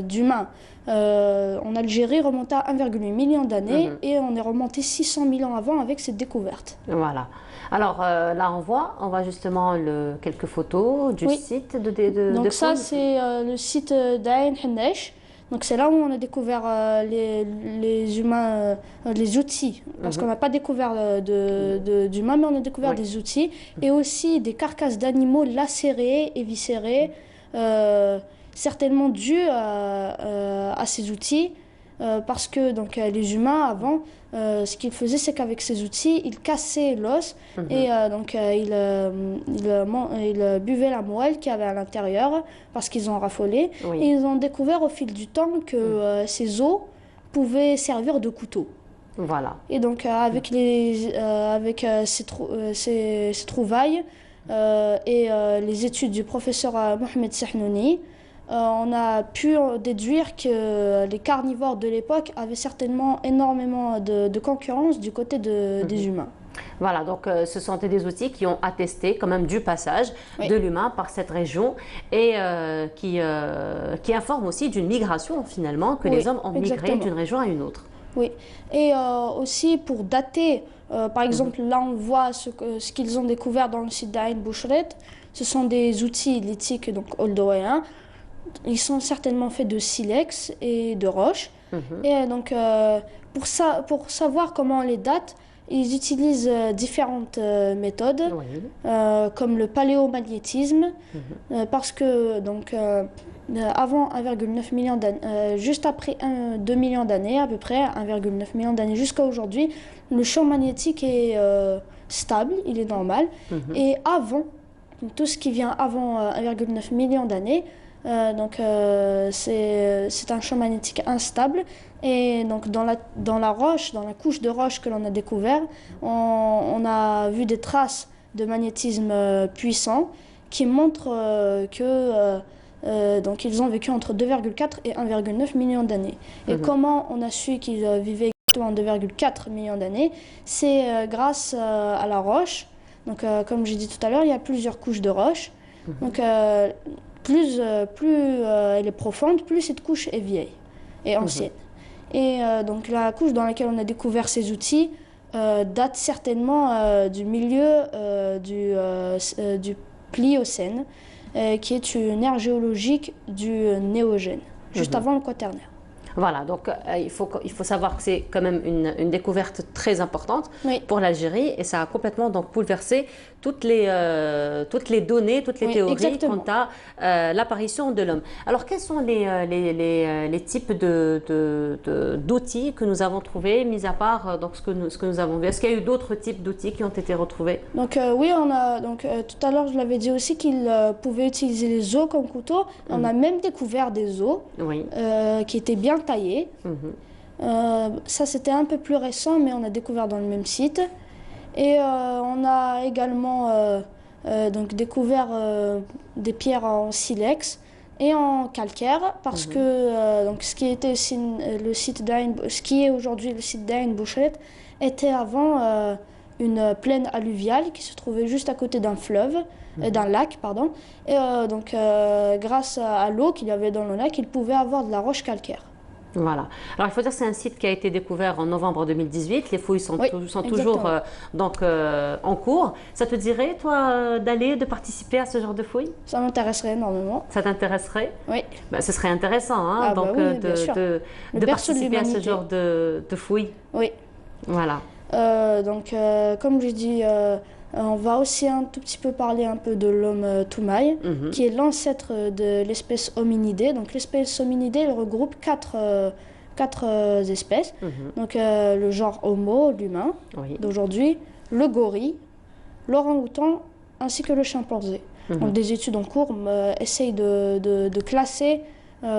d'humains en Algérie remonte à 1,8 million d'années et on est remonté 600 000 ans avant avec cette découverte. Voilà. Alors là on voit justement quelques photos du site de donc ça c'est le site d'Ain Lahnesh. Donc c'est là où on a découvert les humains, les outils, parce qu'on n'a pas découvert d'humains, mais on a découvert des outils, et aussi des carcasses d'animaux lacérées, éviscérées, certainement dues à ces outils, parce que donc, les humains avant, ce qu'ils faisaient, c'est qu'avec ces outils, ils cassaient l'os et donc ils buvaient la moelle qu'il y avait à l'intérieur parce qu'ils ont raffolé. Et ils ont découvert au fil du temps que ces os pouvaient servir de couteau. Voilà. Et donc avec ces trouvailles et les études du professeur Mohamed Sahnouni, on a pu déduire que les carnivores de l'époque avaient certainement énormément de concurrence du côté des humains. Voilà, donc ce sont des outils qui ont attesté quand même du passage de l'humain par cette région et qui informent aussi d'une migration finalement, que les hommes ont migré d'une région à une autre. Oui, et aussi pour dater, par exemple là on voit ce qu'ils ont découvert dans le site d'Ain Bouchalet, ce sont des outils lithiques donc oldowayen. Ils sont certainement faits de silex et de roche. Et donc, pour savoir comment on les date, ils utilisent différentes méthodes, comme le paléomagnétisme, parce que donc, avant 1,9 million d'années, juste après 2 millions d'années, à peu près 1,9 million d'années jusqu'à aujourd'hui, le champ magnétique est stable, il est normal. Et avant, donc, tout ce qui vient avant 1,9 million d'années, c'est un champ magnétique instable et donc dans la roche, dans la couche de roche que l'on a découvert, on a vu des traces de magnétisme puissant qui montrent donc ils ont vécu entre 2,4 et 1,9 millions d'années. Et comment on a su qu'ils vivaient exactement 2,4 millions d'années? C'est grâce à la roche. Donc comme j'ai dit tout à l'heure, il y a plusieurs couches de roche. Donc plus elle est profonde, plus cette couche est vieille et ancienne. Et donc la couche dans laquelle on a découvert ces outils date certainement du milieu du Pliocène, qui est une ère géologique du Néogène, juste avant le Quaternaire. Voilà, donc il faut savoir que c'est quand même une découverte très importante pour l'Algérie et ça a complètement donc bouleversé toutes les données, toutes les théories quant à l'apparition de l'homme. Alors quels sont les types d'outils que nous avons trouvés, mis à part donc, ce que nous avons vu? Est-ce qu'il y a eu d'autres types d'outils qui ont été retrouvés? Donc oui, on a tout à l'heure je l'avais dit aussi qu'ils pouvaient utiliser les os comme couteau. On a même découvert des os qui étaient bien taillés. Ça c'était un peu plus récent, mais on a découvert dans le même site. Et on a également donc découvert des pierres en silex et en calcaire, parce que donc ce qui était aussi ce qui est aujourd'hui le site d'Ain Bouchlet était avant une plaine alluviale qui se trouvait juste à côté d'un fleuve, d'un lac, pardon. Et donc grâce à l'eau qu'il y avait dans le lac, il pouvait avoir de la roche calcaire. Voilà. Alors il faut dire que c'est un site qui a été découvert en novembre 2018. Les fouilles sont toujours en cours. Ça te dirait, toi, de participer à ce genre de fouilles? Ça m'intéresserait énormément. Ça t'intéresserait? Oui. Bah, ce serait intéressant hein, donc, de participer à ce genre de fouilles. Oui. Voilà. Comme je dis, on va aussi un tout petit peu parler un peu de l'homme Toumaï, qui est l'ancêtre de l'espèce hominidée. Donc l'espèce hominidée, elle regroupe quatre espèces. Donc le genre Homo, l'humain d'aujourd'hui, le gorille, l'orang-outan ainsi que le chimpanzé. Donc des études en cours essayent de classer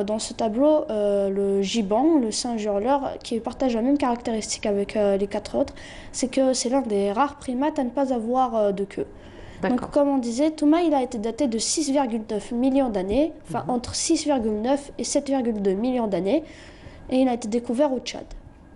dans ce tableau le gibbon, le singe hurleur, qui partage la même caractéristique avec les quatre autres, c'est que c'est l'un des rares primates à ne pas avoir de queue. Donc comme on disait, Toumaï il a été daté de 6,9 millions d'années, enfin entre 6,9 et 7,2 millions d'années, et il a été découvert au Tchad.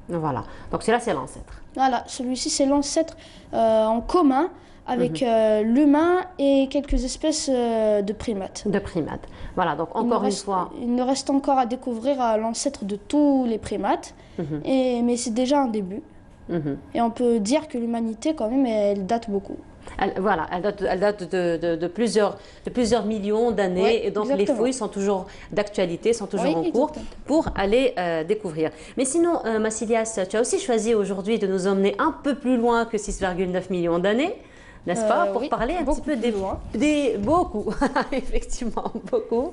Voilà, donc celui-là c'est l'ancêtre. Voilà, celui-ci c'est l'ancêtre en commun avec l'humain et quelques espèces de primates. De primates. Voilà, donc encore une fois... Il nous reste encore à découvrir l'ancêtre de tous les primates, mais c'est déjà un début. Et on peut dire que l'humanité, quand même, elle date beaucoup. Elle date de plusieurs millions d'années, et donc les fouilles sont toujours d'actualité, sont toujours en cours pour aller découvrir. Mais sinon, Massilias, tu as aussi choisi aujourd'hui de nous emmener un peu plus loin que 6,9 millions d'années, n'est-ce pas, pour parler un petit peu beaucoup, effectivement, beaucoup,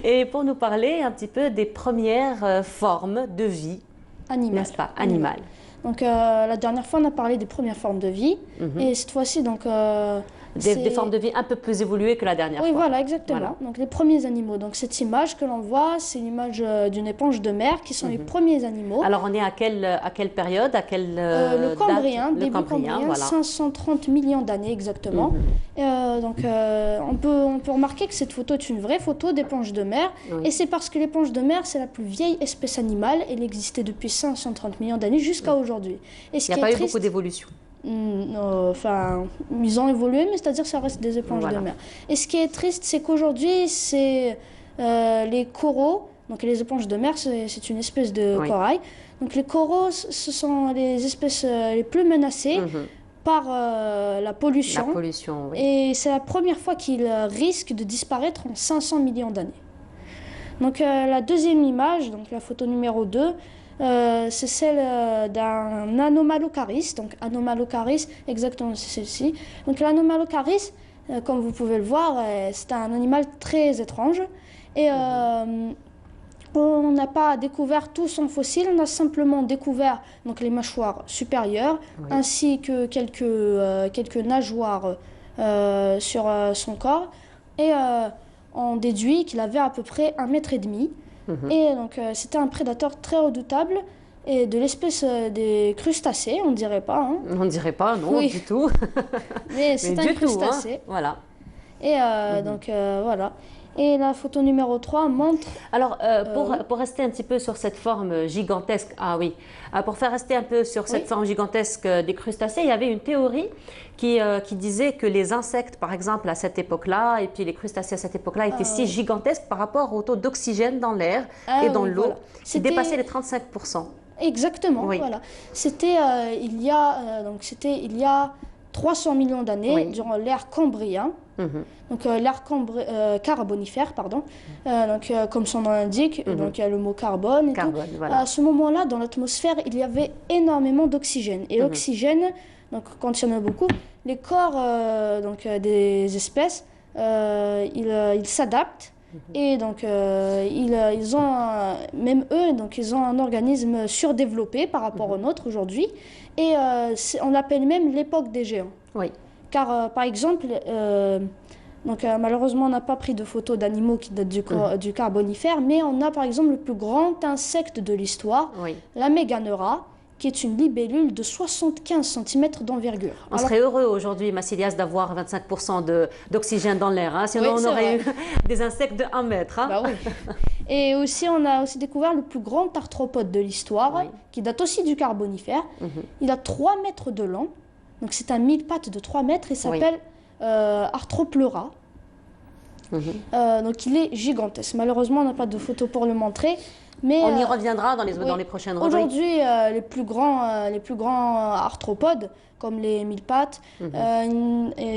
et pour nous parler un petit peu des premières formes de vie, n'est-ce pas, animales. Donc la dernière fois, on a parlé des premières formes de vie, et cette fois-ci, donc... des formes de vie un peu plus évoluées que la dernière fois. Oui, voilà, exactement. Voilà. Donc les premiers animaux. Donc cette image que l'on voit, c'est l'image d'une éponge de mer, qui sont les premiers animaux. Alors on est à quelle période, à quelle le Cambrien, date? Début Cambrien, voilà. 530 millions d'années exactement. Donc on peut remarquer que cette photo est une vraie photo d'éponge de mer, et c'est parce que l'éponge de mer, c'est la plus vieille espèce animale. Elle existait depuis 530 millions d'années jusqu'à aujourd'hui. Il n'y a pas eu beaucoup d'évolution. Enfin, ils ont évolué, mais c'est-à-dire que ça reste des éponges de mer. Et ce qui est triste, c'est qu'aujourd'hui, c'est les coraux. Donc les éponges de mer, c'est une espèce de corail. Donc les coraux, ce sont les espèces les plus menacées par la pollution. Et c'est la première fois qu'ils risquent de disparaître en 500 millions d'années. Donc la deuxième image, donc la photo numéro 2, c'est celle d'un Anomalocaris. Donc Anomalocaris, exactement c'est celle-ci. Donc l'Anomalocaris, comme vous pouvez le voir, c'est un animal très étrange. Et on n'a pas découvert tout son fossile, on a simplement découvert donc, les mâchoires supérieures, ainsi que quelques nageoires sur son corps. Et on déduit qu'il avait à peu près 1,5 mètre. Et donc c'était un prédateur très redoutable, et de l'espèce des crustacés, on ne dirait pas. Hein. On ne dirait pas, non, du tout. Mais c'est un crustacé. Voilà. Et donc voilà. Et la photo numéro 3 montre... Alors, pour rester un petit peu sur cette forme gigantesque, pour faire rester un peu sur cette forme gigantesque des crustacés, il y avait une théorie qui disait que les insectes, par exemple, à cette époque-là, et puis les crustacés à cette époque-là, étaient si gigantesques par rapport au taux d'oxygène dans l'air et dans l'eau, qui dépassait les 35%. Exactement, voilà. C'était il y a 300 millions d'années, durant l'ère cambrien. Donc l'ère carbonifère, pardon. Donc comme son nom l'indique, donc il y a le mot carbone. Voilà. À ce moment-là, dans l'atmosphère, il y avait énormément d'oxygène. Et l'oxygène, donc quand il y en a beaucoup, les corps des espèces, ils s'adaptent. Et donc ils ont même eux, donc ils ont un organisme surdéveloppé par rapport au nôtre aujourd'hui. Et on l'appelle même l'époque des géants. Oui. Car par exemple, malheureusement on n'a pas pris de photos d'animaux qui datent du Carbonifère, mais on a par exemple le plus grand insecte de l'histoire, la Méganeura, qui est une libellule de 75 cm d'envergure. On serait heureux aujourd'hui, Massilias, d'avoir 25% d'oxygène dans l'air. Hein, sinon, on aurait eu des insectes de 1 mètre. Hein. Bah oui. Et aussi, on a aussi découvert le plus grand arthropode de l'histoire, qui date aussi du Carbonifère. Il a 3 mètres de long. Donc, c'est un mille-pattes de 3 mètres et s'appelle Arthropleura. Donc, il est gigantesque. Malheureusement, on n'a pas de photo pour le montrer. Mais, on y reviendra dans les prochaines rubriques. Aujourd'hui, les plus grands arthropodes, comme les mille-pattes,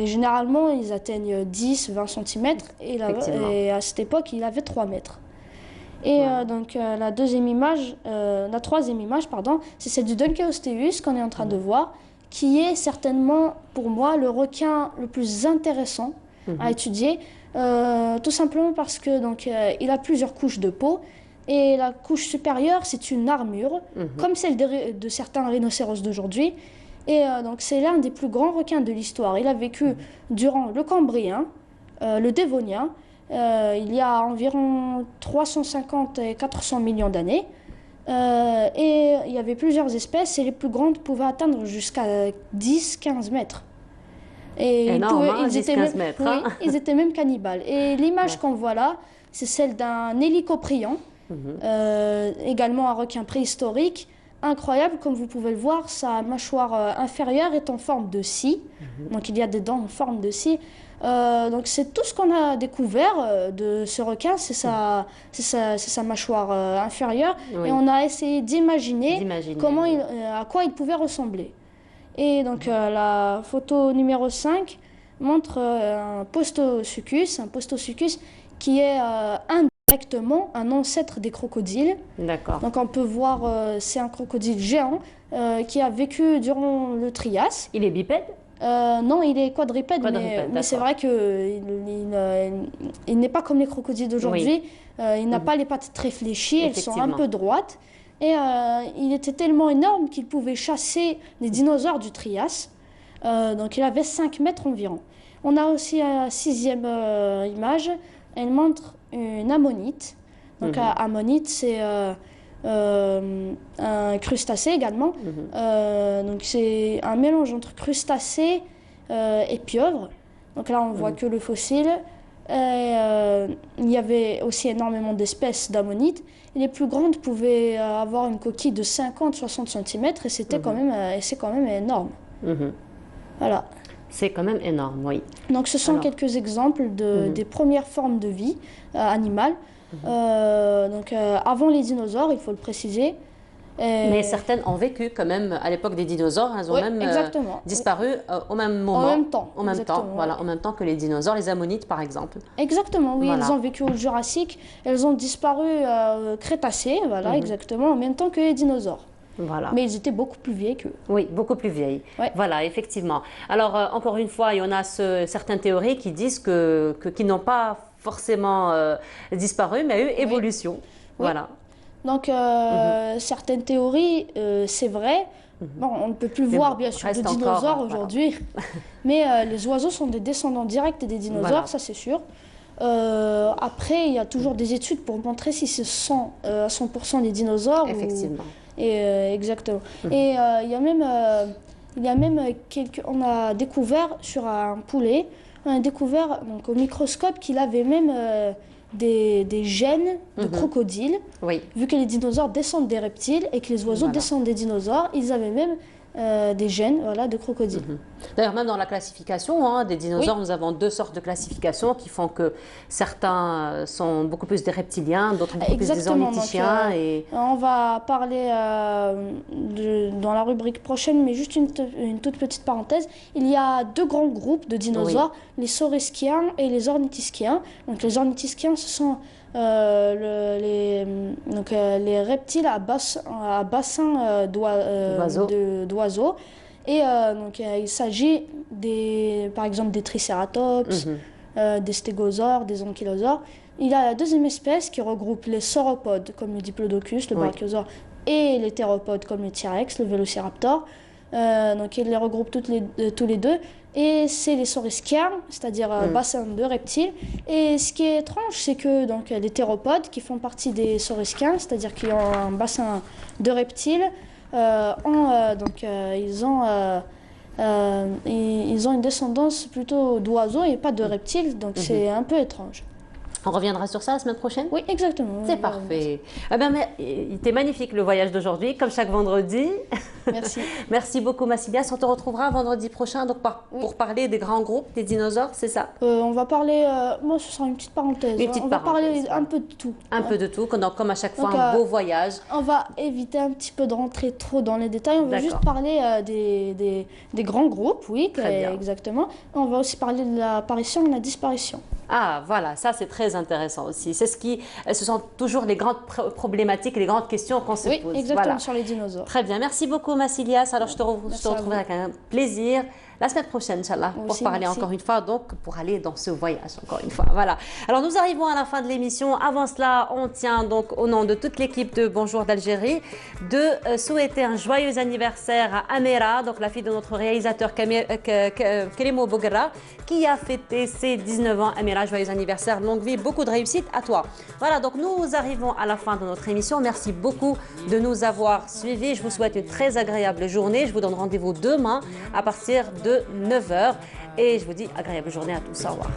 généralement, ils atteignent 10-20 cm. Et à cette époque, il avait 3 mètres. Et donc, la troisième image, c'est celle du Dunkeosteus qu'on est en train de voir, qui est certainement, pour moi, le requin le plus intéressant à étudier. Tout simplement parce que il a plusieurs couches de peau. Et la couche supérieure, c'est une armure, comme celle de certains rhinocéros d'aujourd'hui. Et donc, c'est l'un des plus grands requins de l'histoire. Il a vécu durant le Cambrien, le Dévonien, il y a environ 350 et 400 millions d'années. Et il y avait plusieurs espèces, et les plus grandes pouvaient atteindre jusqu'à 10-15 mètres. Et énorme, 10-15 mètres. Oui, ils étaient même cannibales. Et l'image qu'on voit là, c'est celle d'un hélicoprion. Également un requin préhistorique, incroyable, comme vous pouvez le voir, sa mâchoire inférieure est en forme de scie, donc il y a des dents en forme de scie. Donc c'est tout ce qu'on a découvert de ce requin, c'est sa mâchoire inférieure, et on a essayé d'imaginer à quoi il pouvait ressembler. Et donc la photo numéro 5 montre un Postosuchus qui est directement un ancêtre des crocodiles. D'accord. Donc on peut voir, c'est un crocodile géant qui a vécu durant le Trias. Il est bipède? Non, il est quadrupède, mais c'est vrai qu'il n'est pas comme les crocodiles d'aujourd'hui. Il n'a pas les pattes très fléchies, elles sont un peu droites. Et il était tellement énorme qu'il pouvait chasser les dinosaures du Trias. Donc il avait 5 mètres environ. On a aussi la 6e image, elle montre une ammonite. Donc ammonite, c'est un crustacé également. Donc c'est un mélange entre crustacé et pieuvre. Donc là on voit que le fossile. Il y avait aussi énormément d'espèces d'ammonites. Et les plus grandes pouvaient avoir une coquille de 50-60 cm et c'est quand même énorme. Voilà. C'est quand même énorme, oui. Donc ce sont quelques exemples des premières formes de vie animale. Donc avant les dinosaures, il faut le préciser. Mais certaines ont vécu quand même à l'époque des dinosaures. Elles ont même disparu au même moment. En même temps. En même temps que les dinosaures, les ammonites par exemple. Exactement, oui. Elles ont vécu au Jurassique. Elles ont disparu Crétacé, voilà, exactement, en même temps que les dinosaures. Voilà. Mais ils étaient beaucoup plus vieilles qu'eux. Oui, beaucoup plus vieilles. Ouais. Voilà, effectivement. Alors, encore une fois, il y en a certaines théories qui disent qu'ils n'ont pas forcément disparu, mais eu évolution. Oui. Voilà. Donc, certaines théories, c'est vrai. Bon, on ne peut plus voir, bien sûr, de dinosaures aujourd'hui. Mais les oiseaux sont des descendants directs des dinosaures, ça c'est sûr. Après, il y a toujours des études pour montrer si ce sont à 100% des dinosaures. Effectivement. Exactement. Et il y a même on a découvert sur un poulet, on a découvert donc, au microscope qu'il avait même des gènes de crocodiles. Oui. Vu que les dinosaures descendent des reptiles et que les oiseaux descendent des dinosaures, ils avaient même des gènes de crocodiles. D'ailleurs, même dans la classification des dinosaures, nous avons deux sortes de classifications qui font que certains sont beaucoup plus des reptiliens, d'autres beaucoup plus des ornithischiens. On va parler dans la rubrique prochaine, mais juste une toute petite parenthèse. Il y a deux grands groupes de dinosaures, les saurischiens et les ornithischiens. Donc les ornithischiens, ce sont les reptiles à bassin d'oiseaux. Et donc, il s'agit par exemple des tricératops, des stégosaures, des ankylosaures. Il y a la deuxième espèce qui regroupe les sauropodes comme le diplodocus, le brachiosaure, et les théropodes comme le T-rex, le vélociraptor. Donc il les regroupe tous les deux. Et c'est les saurischiens, c'est-à-dire bassin de reptiles. Et ce qui est étrange, c'est que donc, les théropodes qui font partie des saurischiens, c'est-à-dire qui ont un bassin de reptiles, ils ont une descendance plutôt d'oiseaux et pas de reptiles, donc c'est un peu étrange. On reviendra sur ça la semaine prochaine? Oui, exactement. C'est parfait. Il était magnifique le voyage d'aujourd'hui, comme chaque vendredi. Merci. Merci beaucoup, Massilias. On te retrouvera vendredi prochain donc, pour parler des grands groupes, des dinosaures, c'est ça? On va parler, moi ce sera une petite parenthèse. On va parler un peu de tout. Un peu de tout, comme à chaque fois, un beau voyage. On va éviter un petit peu de rentrer trop dans les détails. On va juste parler des grands groupes, oui, exactement. On va aussi parler de l'apparition et de la disparition. Ah, voilà, ça c'est très intéressant aussi. Ce sont toujours les grandes problématiques, les grandes questions qu'on se pose. Oui, exactement, sur les dinosaures. Très bien, merci beaucoup Massilias. Alors je te retrouverai avec un plaisir la semaine prochaine, Inch'Allah, pour parler encore une fois, donc pour aller dans ce voyage encore une fois. Voilà. Alors nous arrivons à la fin de l'émission. Avant cela, on tient donc au nom de toute l'équipe de Bonjour d'Algérie de souhaiter un joyeux anniversaire à Amira, donc la fille de notre réalisateur Kelimo Bouguera, qui a fêté ses 19 ans. Amira, joyeux anniversaire, longue vie, beaucoup de réussite à toi. Voilà, donc nous arrivons à la fin de notre émission. Merci beaucoup de nous avoir suivis. Je vous souhaite une très agréable journée. Je vous donne rendez-vous demain à partir de 9h et je vous dis agréable journée à tous. Au revoir.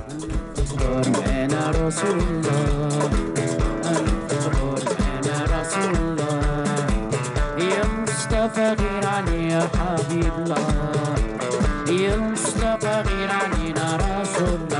يا مصطفى غير علينا رسول